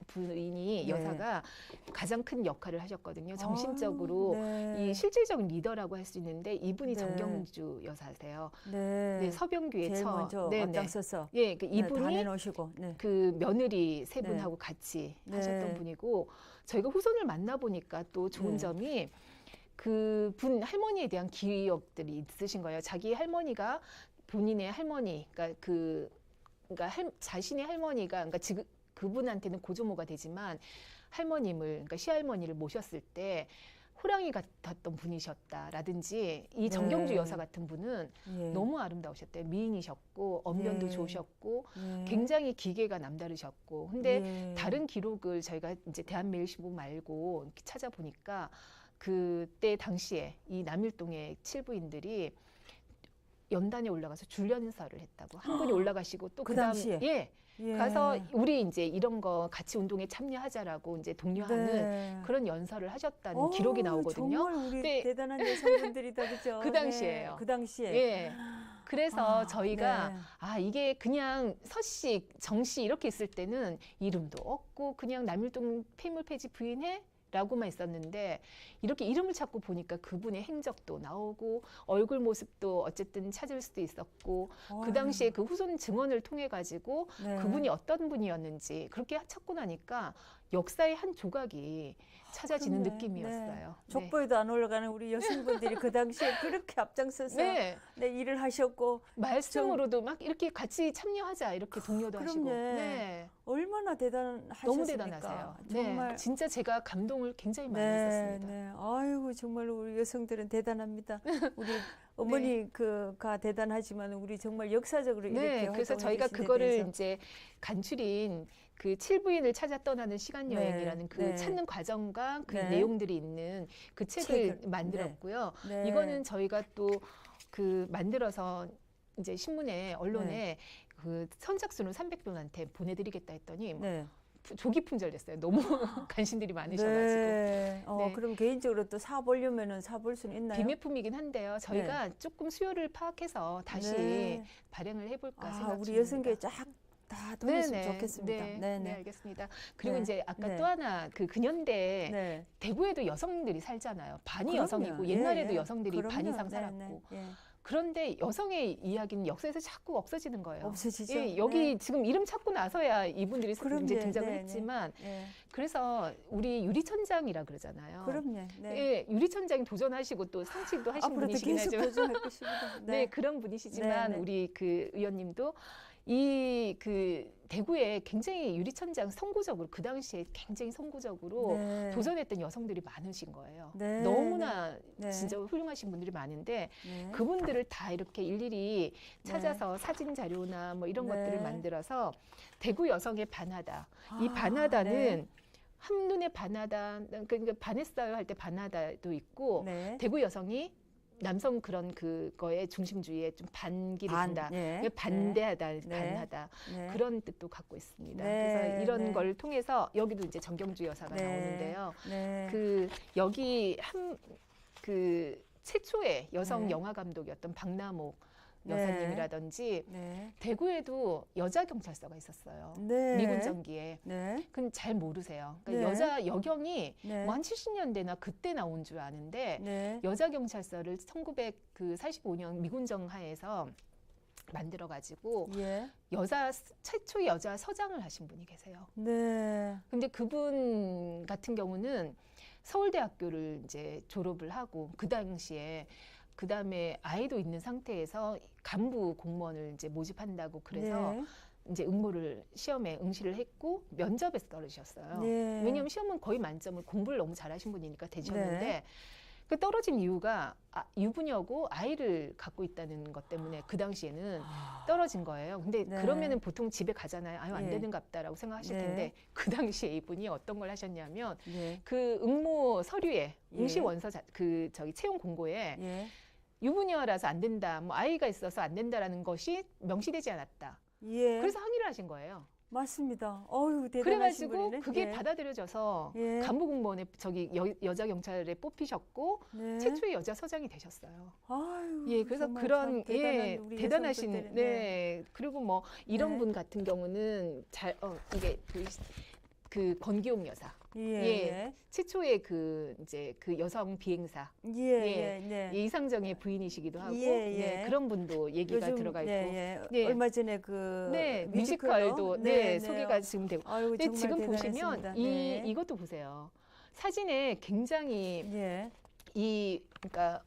부인이 네. 여사가 가장 큰 역할을 하셨거든요. 정신적으로 네. 이 실질적인 리더라고 할 수 있는데 이분이 네. 정경주 여사세요. 네. 네, 서병규의 제일 처. 먼저 네, 네. 앞장서서 예, 그 네, 다 이분이 내놓으시고. 네. 그 며느리 세 네. 분하고 같이 네. 하셨던 분이고 저희가 후손을 만나보니까 또 좋은 네. 점이 그분 할머니에 대한 기억들이 있으신 거예요. 자기 할머니가 본인의 할머니, 그러니까 자신의 할머니가 그러니까 지금 그분한테는 고조모가 되지만 할머님을 그러니까 시할머니를 모셨을 때 호랑이 같았던 분이셨다라든지 이 정경주 네. 여사 같은 분은 예. 너무 아름다우셨대요. 미인이셨고 언변도 예. 좋으셨고 예. 굉장히 기계가 남다르셨고 근데 예. 다른 기록을 저희가 이제 대한매일신문 말고 이렇게 찾아보니까 그때 당시에 이 남일동의 칠부인들이 연단에 올라가서 줄연설을 했다고 한 분이 올라가시고 또 그 그다음 당시에? 예 예. 가서 우리 이제 이런 거 같이 운동에 참여하자라고 이제 독려하는 네. 그런 연설을 하셨다는 기록이 나오거든요. 정말 우리 네. 대단한 여성분들이다, 그죠? 그 당시에요. 네. 그 당시에. 예. 그래서 저희가 네. 이게 그냥 서씨, 정씨 이렇게 있을 때는 이름도 없고 그냥 남일동 폐물 폐지 부인해? 라고만 있었는데 이렇게 이름을 찾고 보니까 그분의 행적도 나오고 얼굴 모습도 어쨌든 찾을 수도 있었고 그 당시에 그 후손 증언을 통해 가지고 네. 그분이 어떤 분이었는지 그렇게 찾고 나니까 역사의 한 조각이 찾아지는 그렇네. 느낌이었어요. 네. 족보에도 안 올라가는 우리 여성분들이 그 당시에 그렇게 앞장서서 네. 네, 일을 하셨고 말씀으로도 막 이렇게 같이 참여하자 이렇게 독려도 그럼요. 하시고 네. 얼마나 대단하셨습니까? 너무 대단하세요. 정말 네. 진짜 제가 감동을 굉장히 많이 네, 했었습니다. 네. 아이고 정말 우리 여성들은 대단합니다. 우리 어머니 그가 대단하지만 우리 정말 역사적으로 이렇게 네, 그래서 활동해 저희가 주신 데 그거를 대해서. 이제 간추린 그 칠부인을 찾아 떠나는 시간 여행이라는 그 네. 찾는 과정과 그 네. 내용들이 있는 그 책을 책을, 만들었고요. 네. 이거는 저희가 또 그 만들어서 이제 신문에 언론에 그 선착순을 300분한테 보내드리겠다 했더니 네. 조기 품절됐어요. 너무 관심들이 많으셔가지고. 네. 네. 그럼 개인적으로 또 사보려면은 사볼 수는 있나요? 비매품이긴 한데요. 저희가 조금 수요를 파악해서 다시 네. 발행을 해볼까 생각 우리 중입니다. 여성계 쫙다 돌렸으면 좋겠습니다. 네, 알겠습니다. 그리고 네. 이제 아까 네. 또 하나 그 근현대 네. 대구에도 여성들이 살잖아요. 반이 그럼요. 여성이고 예, 옛날에도 예. 여성들이 반 그럼요. 이상 네, 살았고 네, 예. 그런데 여성의 이야기는 역사에서 자꾸 없어지는 거예요. 없어지죠. 예, 여기 네. 지금 이름 찾고 나서야 이분들이 그럼요. 이제 등장을 네, 했지만 예. 그래서 우리 유리천장이라 그러잖아요. 그럼요. 네. 예, 유리천장 도전하시고 또 상치도 하신 앞으로도 분이시긴 계속 하지만 도전할 것입니다. 네, 그런 분이시지만 네, 네. 우리 그 의원님도 이 그 대구에 굉장히 유리천장 선구적으로 그 당시에 굉장히 선구적으로 네. 도전했던 여성들이 많으신 거예요. 네, 너무나 네. 진짜 훌륭하신 분들이 많은데 네. 그분들을 다 이렇게 일일이 찾아서 사진 자료나 뭐 이런 네. 것들을 만들어서 대구 여성의 반하다. 이 아, 반하다는 네. 한눈에 반하다, 그러니까 반했어요 할 때 반하다도 있고 네. 대구 여성이 남성 그런 그거에 중심주의에 좀 반기를 든다. 예. 반대하다, 네. 반하다. 네. 그런 뜻도 갖고 있습니다. 네, 그래서 이런 네. 걸 통해서 여기도 이제 정경주 여사가 네. 나오는데요. 네. 그 여기 그 최초의 여성 네. 영화 감독이었던 박남옥 네. 여사님이라든지 네. 대구에도 여자 경찰서가 있었어요. 네. 미군 전기에. 네. 그건 잘 모르세요. 그러니까 네. 여자 여경이 네. 뭐 한 70년대나 그때 나온 줄 아는데 네. 여자 경찰서를 1945년 미군정 하에서 만들어가지고 예. 최초 여자 서장을 하신 분이 계세요. 네. 근데 그분 같은 경우는 서울대학교를 이제 졸업을 하고 그 당시에 그 다음에 아이도 있는 상태에서 간부 공무원을 이제 모집한다고 그래서 네. 이제 시험에 응시를 했고 면접에서 떨어지셨어요. 네. 왜냐하면 시험은 거의 만점을 공부를 너무 잘하신 분이니까 되셨는데 네. 그 떨어진 이유가 유부녀고 아이를 갖고 있다는 것 때문에 그 당시에는 떨어진 거예요. 근데 네. 그러면은 보통 집에 가잖아요. 아유 안 예. 되는갑다라고 생각하실 네. 텐데 그 당시에 이분이 어떤 걸 하셨냐면 예. 그 응모 서류에 예. 응시 원서 채용 공고에 예. 유부녀라서 안 된다, 뭐 아이가 있어서 안 된다라는 것이 명시되지 않았다. 예. 그래서 항의를 하신 거예요. 맞습니다. 어유 대단하신 그래가지고 분이네. 그게 예. 받아들여져서 예. 간부공무원에 여자 경찰에 뽑히셨고 네. 최초의 여자 서장이 되셨어요. 아유, 예, 그래서 정말 그런 참 대단한 우리 대단하신 여성분들. 네. 그리고 뭐 이런 네. 분 같은 경우는 이게 그 권기용 여사. 예. 예. 예. 최초의 이제 그 여성 비행사. 예. 예. 네. 이상정의 부인이시기도 하고 예, 예. 네, 그런 분도 얘기가 요즘, 들어가 있고. 예, 예. 네. 얼마 전에 그 네, 뮤지컬로? 뮤지컬도 네, 네. 소개가 지금 되고. 아유, 근데 정말 지금 대단했습니다. 보시면 네. 이것도 보세요. 사진에 굉장히 예. 그러니까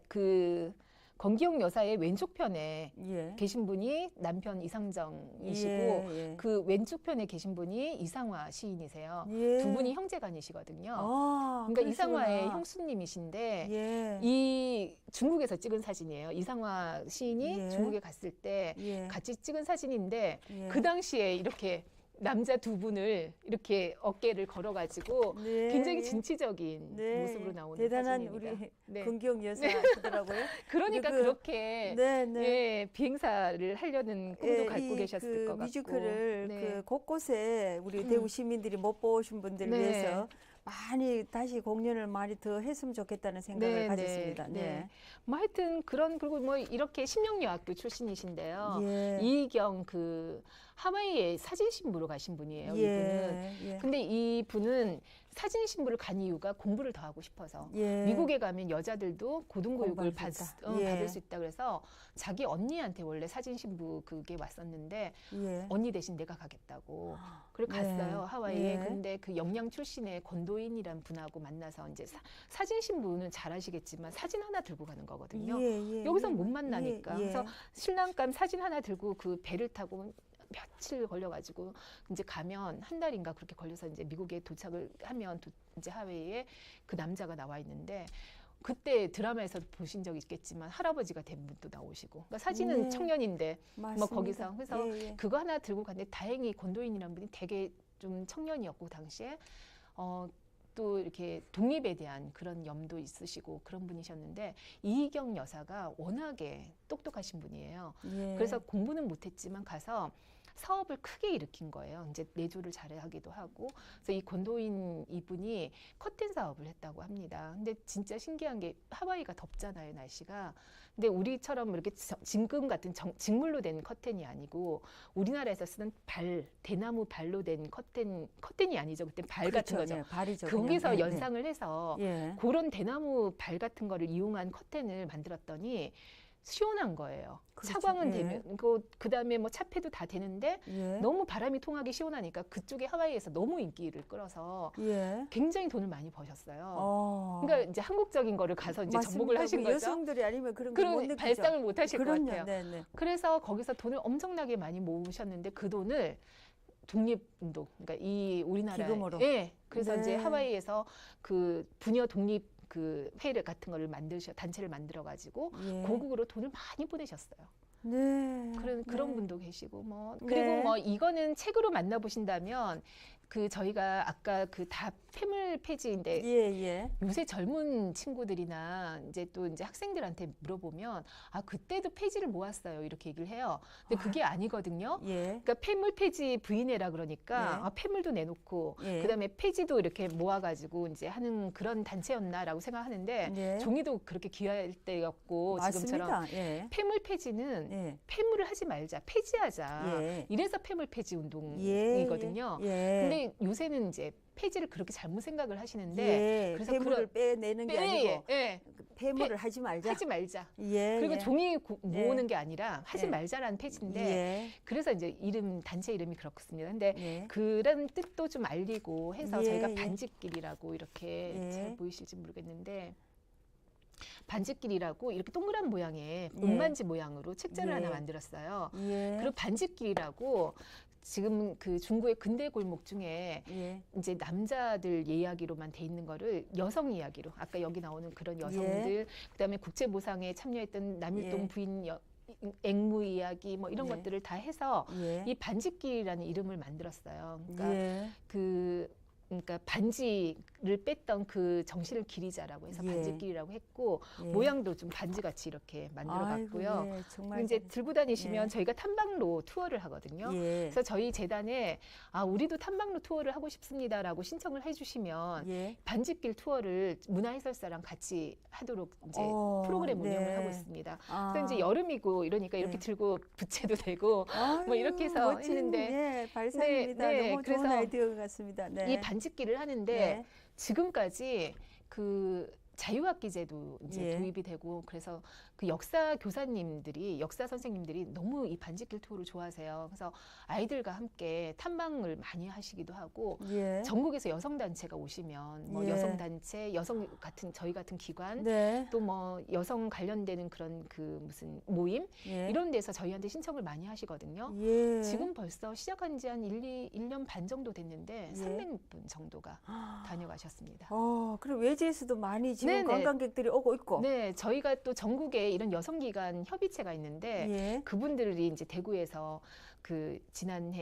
그 권기용 여사의 왼쪽 편에 예. 계신 분이 남편 이상정이시고 예, 예. 그 왼쪽 편에 계신 분이 이상화 시인이세요. 예. 두 분이 형제간이시거든요. 아, 그러니까 이상화의 그러시구나. 형수님이신데 예. 이 중국에서 찍은 사진이에요. 이상화 시인이 예. 중국에 갔을 때 예. 같이 찍은 사진인데 예. 그 당시에 이렇게 남자 두 분을 이렇게 어깨를 걸어가지고 네. 굉장히 진취적인 네. 모습으로 나오는 대단한 사진입니다. 우리 네. 권기용 여사시더라고요. 그러니까 그- 그렇게 네, 네. 예, 비행사를 하려는 꿈도 예, 갖고 이 계셨을 그 것 같고. 뮤지컬을 네. 그 곳곳에 우리 대구 시민들이 못 보신 분들을 네. 위해서 많이 다시 공연을 많이 더 했으면 좋겠다는 생각을 네, 가졌습니다. 네, 네. 네. 뭐 하여튼 그리고 뭐 이렇게 신명여학교 출신이신데요. 예. 이희경 그 하와이에 사진 신부로 가신 분이에요. 이분은. 예. 근데 이분은 사진 신부를 간 이유가 공부를 더 하고 싶어서. 예. 미국에 가면 여자들도 고등교육을 공부할 수 있다. 예. 받을 수 있다 그래서 자기 언니한테 원래 사진 신부 그게 왔었는데 예. 언니 대신 내가 가겠다고. 그래 네. 갔어요 하와이에. 예. 근데 그 영양 출신의 권도인이란 분하고 만나서 이제 사진 신부는 잘 아시겠지만 사진 하나 들고 가는 거거든요. 예. 여기서 못 만나니까. 예. 그래서 신랑감 사진 하나 들고 그 배를 타고 며칠 걸려가지고 이제 가면 한 달인가 그렇게 걸려서 이제 미국에 도착을 하면 이제 하와이에 그 남자가 나와 있는데 그때 드라마에서도 보신 적 있겠지만 할아버지가 된 분도 나오시고 그러니까 사진은 네. 청년인데 맞습니다. 뭐 거기서 그래서 예. 그거 하나 들고 갔는데 다행히 권도인이라는 분이 되게 좀 청년이었고 당시에 또 이렇게 독립에 대한 그런 염도 있으시고 그런 분이셨는데 이희경 여사가 워낙에 똑똑하신 분이에요. 예. 그래서 공부는 못했지만 가서 사업을 크게 일으킨 거예요. 이제 내조를 잘하기도 하고. 그래서 이 권도인 이분이 커튼 사업을 했다고 합니다. 근데 진짜 신기한 게 하와이가 덥잖아요, 날씨가. 근데 우리처럼 이렇게 진금 같은 직물로 된 커튼이 아니고 우리나라에서 쓰는 대나무 발로 된 커튼이 아니죠. 그때 발 그렇죠. 같은 거죠. 예, 발이죠. 거기서 그냥. 연상을 해서 예. 그런 대나무 발 같은 거를 이용한 커튼을 만들었더니 시원한 거예요. 그렇죠. 차광은 예. 되면 그다음에 뭐 차폐도 다 되는데 예. 너무 바람이 통하기 시원하니까 그쪽에 하와이에서 너무 인기를 끌어서 예. 굉장히 돈을 많이 버셨어요. 그러니까 이제 한국적인 거를 가서 이제 맞습니다. 접목을 하신 그 거죠. 여성들이 아니면 그런 걸 못 그런 느끼죠. 발상을 못 하실 것 그럼요. 같아요. 네네. 그래서 거기서 돈을 엄청나게 많이 모으셨는데 그 돈을 독립운동, 그러니까 이 우리나라 기금으로. 예. 그래서 네. 이제 하와이에서 그 부녀 독립 그 회를 같은 거를 단체를 만들어 가지고 예. 고국으로 돈을 많이 보내셨어요. 네. 그런 네. 분도 계시고 뭐 네. 그리고 뭐 이거는 책으로 만나 보신다면 그 저희가 아까 그 다 폐물 폐지인데 예. 요새 젊은 친구들이나 이제 또 이제 학생들한테 물어보면 아 그때도 폐지를 모았어요 이렇게 얘기를 해요. 근데 그게 아니거든요. 예. 그러니까 폐물 폐지 부인회라 그러니까 네. 아, 폐물도 내놓고 예. 그다음에 폐지도 이렇게 모아가지고 이제 하는 그런 단체였나라고 생각하는데 예. 종이도 그렇게 귀할 때였고 지금처럼 맞습니다. 예. 폐물 폐지는 예. 폐물을 하지 말자 폐지하자 예. 이래서 폐물 폐지 운동이거든요. 예. 근데 근데 요새는 이제 폐지를 그렇게 잘못 생각을 하시는데 예, 그래서 폐물을 빼내는 게 아니고 예, 폐물을 하지 말자. 하지 말자. 예, 그리고 예. 종이 모으는 게 아니라 하지 예. 말자라는 폐지인데 예, 그래서 이제 단체 이름이 그렇습니다. 근데 예. 그런 뜻도 좀 알리고 해서 예, 저희가 예. 반지길이라고 이렇게 예. 잘 보이실지 모르겠는데 반지길이라고 이렇게 동그란 모양의 예. 옷만지 모양으로 책자를 예. 하나 만들었어요. 예. 그리고 반지길이라고 지금 그 중국의 근대 골목 중에 예. 이제 남자들 이야기로만 돼 있는 거를 여성 이야기로 아까 여기 나오는 그런 여성들 그다음에 국제보상에 참여했던 남일동 예. 부인 앵무 이야기 뭐 이런 예. 것들을 다 해서 예. 이 반지길이라는 이름을 만들었어요. 그러니까 예. 그러니까 반지를 뺐던 그 정신을 기리자라고 해서 예. 반지길이라고 했고 예. 모양도 좀 반지같이 이렇게 만들어봤고요. 아이고, 예, 정말 이제 들고 다니시면 예. 저희가 탐방로 투어를 하거든요. 예. 그래서 저희 재단에 우리도 탐방로 투어를 하고 싶습니다라고 신청을 해주시면 예. 반지길 투어를 문화해설사랑 같이 하도록 이제 어, 프로그램 운영을 네. 하고 있습니다. 아. 그래서 이제 여름이고 이러니까 이렇게 네. 들고 부채도 되고 아유, 뭐 이렇게 해서 멋진, 했는데 예, 발상입니다. 네, 네, 너무 좋은 그래서 아이디어 같습니다. 네. 이 반지길을 하는데 네. 지금까지 그 자유학기제도 이제 예. 도입이 되고 그래서 그 역사 교사님들이 역사 선생님들이 너무 이 반지길 투어를 좋아하세요. 그래서 아이들과 함께 탐방을 많이 하시기도 하고 예. 전국에서 여성 단체가 오시면 뭐 예. 여성 단체, 여성 같은 저희 같은 기관 네. 또 뭐 여성 관련되는 그런 그 무슨 모임 예. 이런 데서 저희한테 신청을 많이 하시거든요. 예. 지금 벌써 시작한 지 한 1년 반 정도 됐는데 예. 300분 정도가 다녀가셨습니다. 그럼 외지에서도 많이 지금 네네. 관광객들이 오고 있고. 네, 저희가 또 전국에 이런 여성기관 협의체가 있는데 예. 그분들이 이제 대구에서 그 지난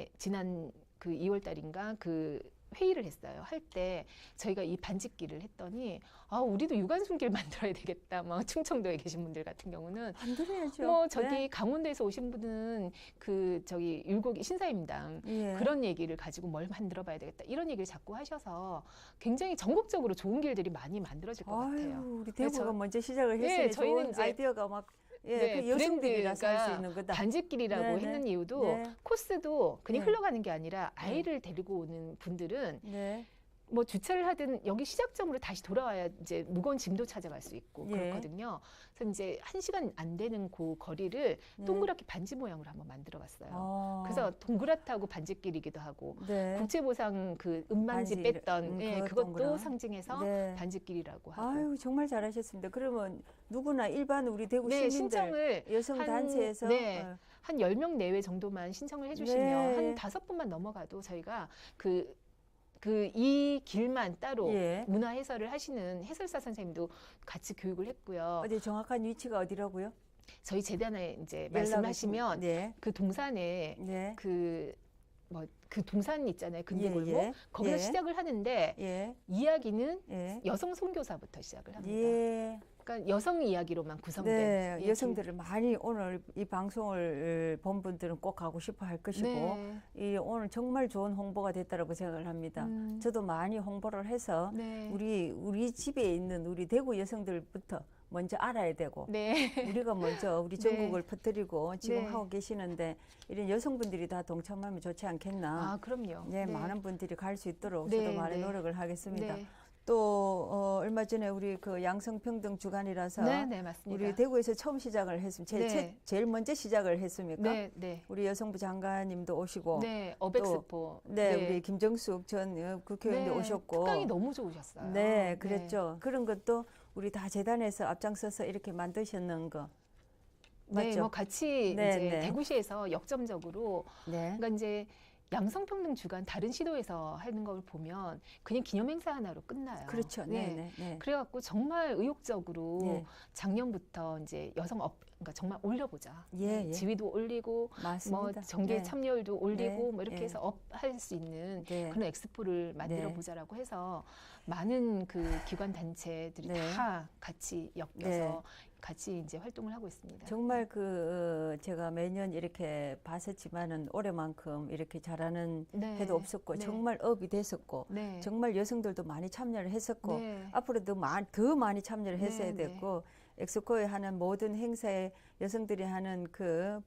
그 2월 달인가 그 회의를 했어요. 할 때 저희가 이 반지길을 했더니 우리도 유관순길 만들어야 되겠다. 뭐 충청도에 계신 분들 같은 경우는 만들어야죠. 뭐 저기 네. 강원도에서 오신 분은 그 저기 율곡 신사임당 예. 그런 얘기를 가지고 뭘 만들어봐야 되겠다 이런 얘기를 자꾸 하셔서 굉장히 전국적으로 좋은 길들이 많이 만들어질 것 같아요. 아유, 우리 그래서 대구가 먼저 시작을 네, 했으니 저희는 좋은 이제 아이디어가 막 네, 그 여성들이라서 할 수 브랜드가 있는 거다. 반지길이라고 네, 네. 했는 이유도 네. 코스도 그냥 네. 흘러가는 게 아니라 아이를 데리고 오는 분들은 네. 뭐 주차를 하든 여기 시작점으로 다시 돌아와야 이제 무거운 짐도 찾아갈 수 있고 예. 그렇거든요. 그래서 이제 1시간 안 되는 그 거리를 네. 동그랗게 반지 모양으로 한번 만들어봤어요. 아. 그래서 동그랗다고 반지길이기도 하고 네. 국제보상 그 은만지 반지, 뺐던 그거 그것도 동그란. 상징해서 네. 반지길이라고 하고 아유, 정말 잘하셨습니다. 그러면 누구나 일반 우리 대구 네, 시민들 신청을 여성 단체에서 네, 한 10명 내외 정도만 신청을 해주시면 네. 한 5분만 넘어가도 저희가 이 길만 따로 예. 문화 해설을 하시는 해설사 선생님도 같이 교육을 했고요. 어디 정확한 위치가 어디라고요? 저희 재단에 이제 연락을 말씀하시면 네. 그 동산에 네. 그 동산 있잖아요. 근대 예, 골목. 예. 거기서 예. 시작을 하는데 예. 이야기는 예. 여성 선교사부터 시작을 합니다. 예. 그러니까 여성 이야기로만 구성된 네, 이 여성들을 많이 오늘 이 방송을 본 분들은 꼭 가고 싶어 할 것이고 네. 이 오늘 정말 좋은 홍보가 됐다고 생각을 합니다. 저도 많이 홍보를 해서 네. 우리 집에 있는 우리 대구 여성들부터 먼저 알아야 되고 네. 우리가 먼저 우리 네. 전국을 퍼뜨리고 지금 네. 하고 계시는데 이런 여성분들이 다 동참하면 좋지 않겠나. 그럼요. 네, 많은 분들이 갈 수 있도록 네, 저도 많은 네. 노력을 하겠습니다. 네. 또 얼마 전에 우리 그 양성평등 주간이라서 네, 맞습니다. 우리 대구에서 처음 시작을 했습니다. 네. 제일 먼저 시작을 했습니까? 네, 네. 우리 여성부 장관님도 오시고 네, 어백스포. 네, 우리 김정숙 전 국회의원도 오셨고 특강이 너무 좋으셨어요. 네, 그랬죠. 그런 것도 우리 다 재단에서 앞장서서 이렇게 만드셨는 거 맞죠? 네, 뭐 같이 네, 이제 네. 대구시에서 역점적으로 네. 그러니까 이제 양성평등 주간 다른 시도에서 하는 걸 보면 그냥 기념행사 하나로 끝나요. 그렇죠. 네, 네. 그래갖고 정말 의욕적으로 네. 작년부터 이제 그러니까 정말 올려보자. 예, 예. 지위도 올리고 맞습니다. 뭐 정계 네. 참여율도 올리고 네, 뭐 이렇게 네. 해서 업할 수 있는 네. 그런 엑스포를 만들어 네. 보자라고 해서 많은 그 기관 단체들이 네. 다 같이 엮여서 네. 같이 이제 활동을 하고 있습니다. 정말 제가 매년 이렇게 봤었지만은 올해만큼 이렇게 잘하는 네. 해도 없었고 네. 정말 업이 됐었고 네. 정말 여성들도 많이 참여를 했었고 네. 앞으로도 더 많이 참여를 했어야 네, 됐고 엑스코에 하는 모든 행사에 여성들이 하는 그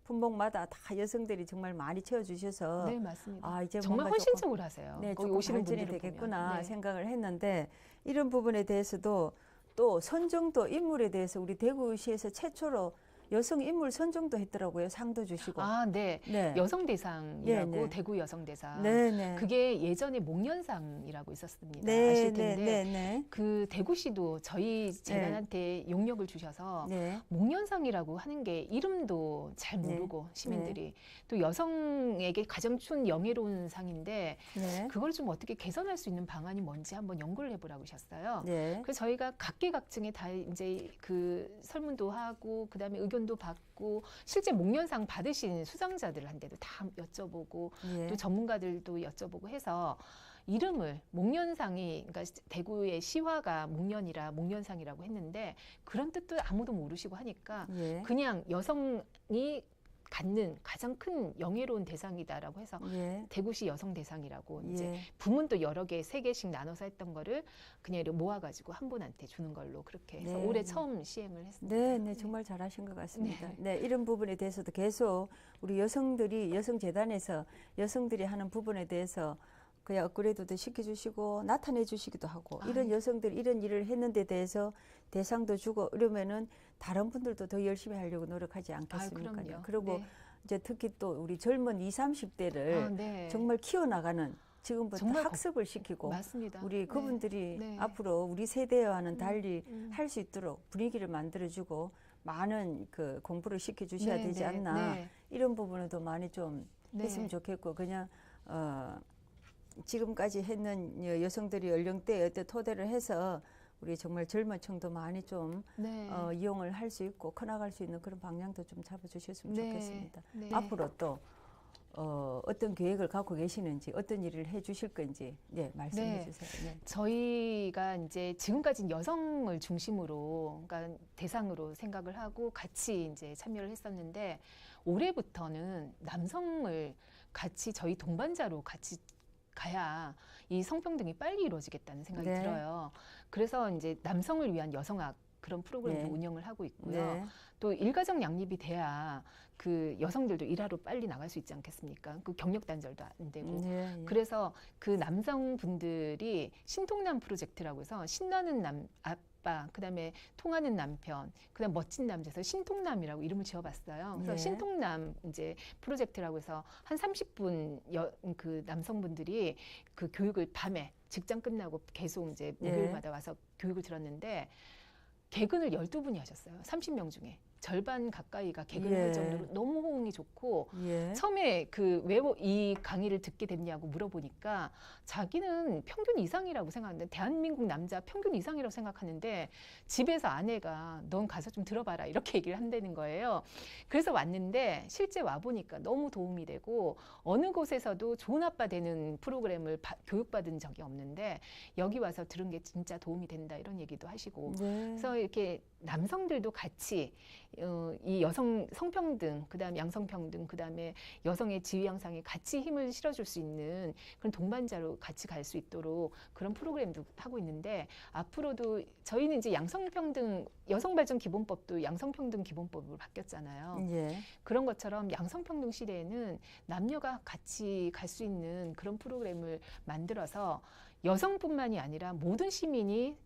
품목마다 다 여성들이 정말 많이 채워주셔서 네, 맞습니다. 아 이제 정말 뭔가 헌신적으로 하세요. 네, 거기 조금 오시는 발전이 분들을 되겠구나 보면. 네. 생각을 했는데 이런 부분에 대해서도 또 선정도 인물에 대해서 우리 대구시에서 최초로 여성 인물 선정도 했더라고요. 상도 주시고. 아, 네. 네. 여성 대상이라고 네, 네. 대구 여성 대상. 네네. 그게 예전에 목련상이라고 있었습니다. 네, 아실 네, 텐데 네, 네. 그 대구시도 저희 재단한테 용역을 주셔서 네. 목련상이라고 하는 게 이름도 잘 네. 모르고 시민들이 또 여성에게 가장 춘 영예로운 상인데 네. 그걸 좀 어떻게 개선할 수 있는 방안이 뭔지 한번 연구를 해보라고 하셨어요. 네. 그래서 저희가 각계각층에 다 이제 그 설문도 하고 그다음에 의견도 받고 실제 목련상 받으신 수상자들한테도 다 여쭤보고 네. 또 전문가들도 여쭤보고 해서 이름을 목련상이 그러니까 대구의 시화가 목련이라 목련상이라고 했는데 그런 뜻도 아무도 모르시고 하니까 예. 그냥 여성이 갖는 가장 큰 영예로운 대상이다라고 해서 예. 대구시 여성 대상이라고 이제 예. 부문도 여러 개, 3개씩 나눠서 했던 거를 그냥 이렇게 모아가지고 한 분한테 주는 걸로 그렇게 해서 네. 올해 처음 시행을 했습니다. 네, 네, 정말 잘하신 것 같습니다. 네, 이런 부분에 대해서도 계속 우리 여성들이 여성재단에서 여성들이 하는 부분에 대해서 그냥 업그레이드도 시켜주시고 나타내 주시기도 하고 이런 여성들이 이런 일을 했는데 대해서 대상도 주고 이러면은 다른 분들도 더 열심히 하려고 노력하지 않겠습니까? 그럼요. 그리고 네. 이제 특히 또 우리 젊은 20, 30대를 네. 정말 키워나가는 지금부터 정말 학습을 시키고 맞습니다. 우리 네. 그분들이 네. 앞으로 우리 세대와는 달리 음. 할 수 있도록 분위기를 만들어주고 많은 그 공부를 시켜주셔야 네, 되지 네, 않나 네. 이런 부분에도 많이 좀 네. 했으면 좋겠고 그냥 지금까지 했는 여성들이 연령대에 어떤 토대를 해서 우리 정말 젊은 층도 많이 좀 네. 이용을 할 수 있고 커나갈 수 있는 그런 방향도 좀 잡아주셨으면 네. 좋겠습니다. 네. 앞으로 또 어떤 계획을 갖고 계시는지 어떤 일을 해주실 건지 말씀해 네. 주세요. 네. 저희가 이제 지금까지는 여성을 중심으로 그러니까 대상으로 생각을 하고 같이 이제 참여를 했었는데 올해부터는 남성을 같이 저희 동반자로 같이 가야 이 성평등이 빨리 이루어지겠다는 생각이 네. 들어요. 그래서 이제 남성을 위한 여성학 그런 프로그램도 네. 운영을 하고 있고요. 네. 또 일가정 양립이 돼야 그 여성들도 일하러 빨리 나갈 수 있지 않겠습니까? 그 경력 단절도 안 되고. 네. 그래서 그 남성분들이 신통남 프로젝트라고 해서 신나는 아빠, 그다음에 통하는 남편, 그다음 멋진 남자에서 신통남이라고 이름을 지어봤어요. 그래서 네. 신통남 이제 프로젝트라고 해서 한 30분 그 남성분들이 그 교육을 밤에 직장 끝나고 계속 이제 네. 목요일마다 와서 교육을 들었는데 개근을 12분이 하셨어요. 30명 중에. 절반 가까이가 개근을 예. 할 정도로 너무 호응이 좋고 예. 처음에 그 왜 이 강의를 듣게 됐냐고 물어보니까 자기는 평균 이상이라고 생각하는데 대한민국 남자 평균 이상이라고 생각하는데 집에서 아내가 넌 가서 좀 들어봐라 이렇게 얘기를 한다는 거예요. 그래서 왔는데 실제 와보니까 너무 도움이 되고 어느 곳에서도 좋은 아빠 되는 프로그램을 교육받은 적이 없는데 여기 와서 들은 게 진짜 도움이 된다 이런 얘기도 하시고 네. 그래서 이렇게 남성들도 같이 이 여성 성평등, 그다음에 양성평등, 그다음에 여성의 지위 향상에 같이 힘을 실어줄 수 있는 그런 동반자로 같이 갈 수 있도록 그런 프로그램도 하고 있는데 앞으로도 저희는 이제 양성평등 여성발전기본법도 양성평등 기본법으로 바뀌었잖아요. 예. 그런 것처럼 양성평등 시대에는 남녀가 같이 갈 수 있는 그런 프로그램을 만들어서 여성뿐만이 아니라 모든 시민이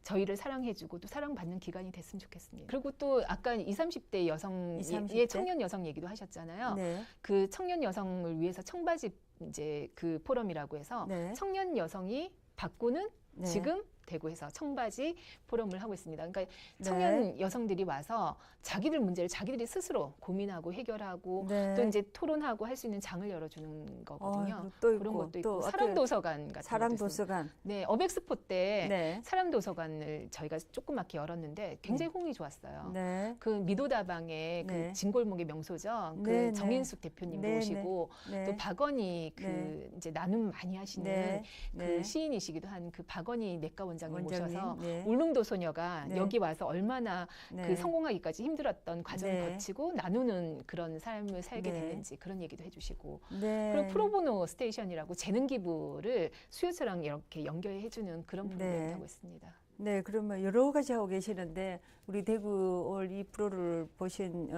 저희를 사랑해주고 또 사랑받는 기간이 됐으면 좋겠습니다. 그리고 또 아까 20, 30대 여성, 20, 30대? 청년 여성 얘기도 하셨잖아요. 네. 그 청년 여성을 위해서 청바지 이제 그 포럼이라고 해서 네. 청년 여성이 바꾸는 네. 지금 대구에서 청바지 포럼을 하고 있습니다. 그러니까 청년 여성들이 와서 자기들 문제를 자기들이 스스로 고민하고 해결하고 네. 또 이제 토론하고 할 수 있는 장을 열어주는 거거든요. 또 그런 것도 또 있고 사랑도서관 같은 것도 사랑도서관. 있습니다. 네, 어백스포 때 네. 사랑도서관을 저희가 조그맣게 열었는데 굉장히 호응이 좋았어요. 네. 그 미도다방의 네. 그 진골목의 명소죠. 그 네, 네. 정인숙 대표님도 네, 오시고 네. 또 박건희 그 네. 이제 나눔 많이 하시는 네. 그 네. 시인이시기도 한 그 박건희 내과 원장님 모셔서 네. 울릉도 소녀가 네. 여기 와서 얼마나 네. 그 성공하기까지 힘들었던 과정을 네. 거치고 나누는 그런 삶을 살게 네. 됐는지 그런 얘기도 해주시고 네. 그리고 프로보노 스테이션이라고 재능 기부를 수요처랑 이렇게 연결해주는 그런 프로그램을 네. 하고 있습니다. 네, 그러면 여러 가지 하고 계시는데 우리 대구 올 이 프로를 보신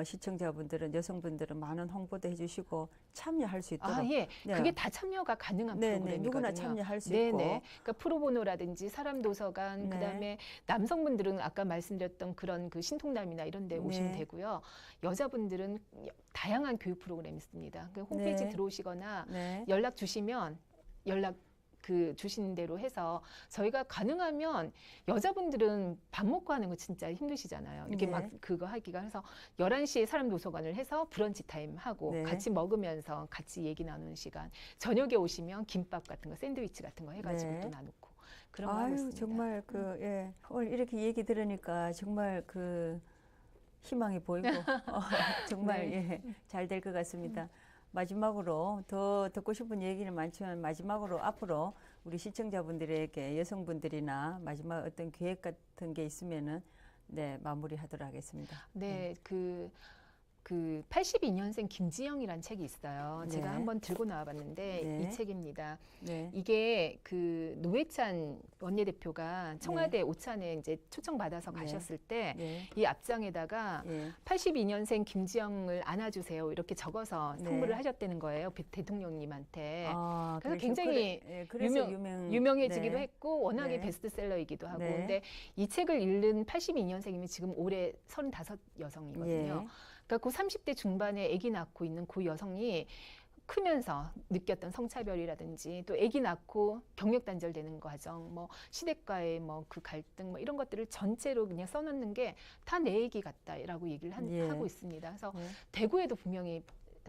시청자분들은 여성분들은 많은 홍보도 해주시고 참여할 수 있도록. 아, 예. 네. 그게 다 참여가 가능한 네, 네. 프로그램이거든요. 누구나 참여할 수 네, 있고. 네. 그러니까 프로보노라든지 사람도서관, 네. 그다음에 남성분들은 아까 말씀드렸던 그런 그 신통남이나 이런 데 오시면 네. 되고요. 여자분들은 다양한 교육 프로그램이 있습니다. 그 홈페이지 네. 들어오시거나 네. 연락 주시면 연락 주시는 대로 해서 저희가 가능하면 여자분들은 밥 먹고 하는 거 진짜 힘드시잖아요. 이렇게 네. 막 그거 하기가. 그래서 11시에 사람 도서관을 해서 브런치 타임 하고 네. 같이 먹으면서 같이 얘기 나누는 시간. 저녁에 오시면 김밥 같은 거, 샌드위치 같은 거 해가지고 네. 또 나누고 그런 거 하고 아유, 있습니다. 정말 예. 오늘 이렇게 얘기 들으니까 정말 희망이 보이고 정말 네. 잘 될 것 같습니다. 마지막으로 더 듣고 싶은 얘기는 많지만 마지막으로 앞으로 우리 시청자분들에게 여성분들이나 마지막 어떤 계획 같은 게 있으면은 네, 마무리하도록 하겠습니다. 네, 그 82년생 김지영이란 책이 있어요. 제가 네. 한번 들고 나와봤는데 네. 이 책입니다. 네. 이게 그 노회찬 원내대표가 청와대 오찬에 이제 초청받아서 네. 가셨을 때 네. 이 앞장에다가 예. 82년생 김지영을 안아주세요 이렇게 적어서 네. 선물을 하셨다는 거예요. 대통령님한테. 아, 그래서 그래서 굉장히 그래서 유명해지기도 네. 했고 워낙에 네. 베스트셀러이기도 하고 네. 근데 이 책을 읽는 82년생이면 지금 올해 35 여성이거든요. 예. 그러니까 그 30대 중반에 아기 낳고 있는 그 여성이 크면서 느꼈던 성차별이라든지 또 아기 낳고 경력 단절되는 과정, 뭐 시댁과의 뭐 그 갈등 뭐 이런 것들을 전체로 그냥 써놓는 게 다 내 얘기 같다라고 얘기를 예. 하고 있습니다. 그래서 네. 대구에도 분명히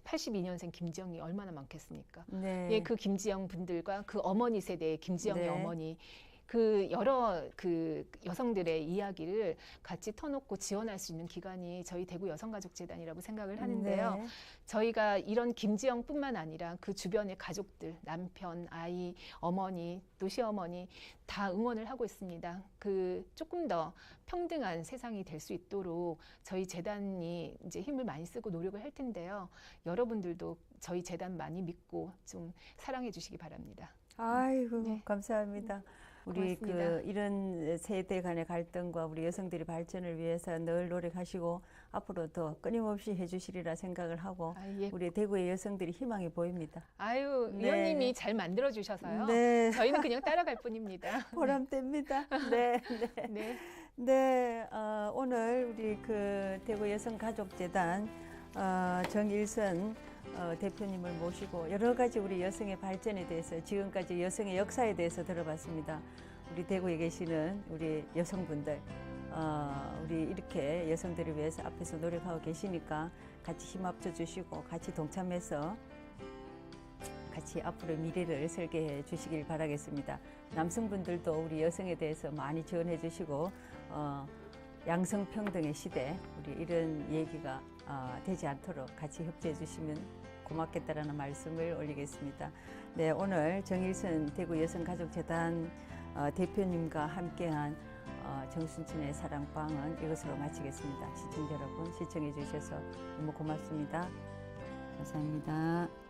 82년생 김지영이 얼마나 많겠습니까? 네. 예, 그 김지영 분들과 그 어머니 세대의 김지영의 네. 어머니 그 여러 그 여성들의 이야기를 같이 터놓고 지원할 수 있는 기관이 저희 대구 여성가족재단이라고 생각을 하는데요. 네. 저희가 이런 김지영뿐만 아니라 그 주변의 가족들, 남편, 아이, 어머니, 또 시어머니 다 응원을 하고 있습니다. 그 조금 더 평등한 세상이 될 수 있도록 저희 재단이 이제 힘을 많이 쓰고 노력을 할 텐데요. 여러분들도 저희 재단 많이 믿고 좀 사랑해 주시기 바랍니다. 아이고 네. 감사합니다. 우리 고맙습니다. 이런 세대 간의 갈등과 우리 여성들의 발전을 위해서 늘 노력하시고 앞으로 더 끊임없이 해주시리라 생각을 하고 아, 예. 우리 대구의 여성들이 희망이 보입니다. 아유, 네. 위원님이 잘 만들어 주셔서요. 네, 저희는 그냥 따라갈 뿐입니다. 보람됩니다. 네, 네. 네. 네, 오늘 우리 대구 여성가족재단 정일선 대표님을 모시고 여러 가지 우리 여성의 발전에 대해서 지금까지 여성의 역사에 대해서 들어봤습니다. 우리 대구에 계시는 우리 여성분들, 우리 이렇게 여성들을 위해서 앞에서 노력하고 계시니까 같이 힘 합쳐 주시고 같이 동참해서 같이 앞으로의 미래를 설계해 주시길 바라겠습니다. 남성분들도 우리 여성에 대해서 많이 지원해 주시고 양성평등의 시대 우리 이런 얘기가 되지 않도록 같이 협조해 주시면 고맙겠다라는 말씀을 올리겠습니다. 네, 오늘 정일선 대구 여성가족재단 대표님과 함께한 정순천의 사랑방은 이것으로 마치겠습니다. 시청자 여러분 시청해 주셔서 너무 고맙습니다. 감사합니다.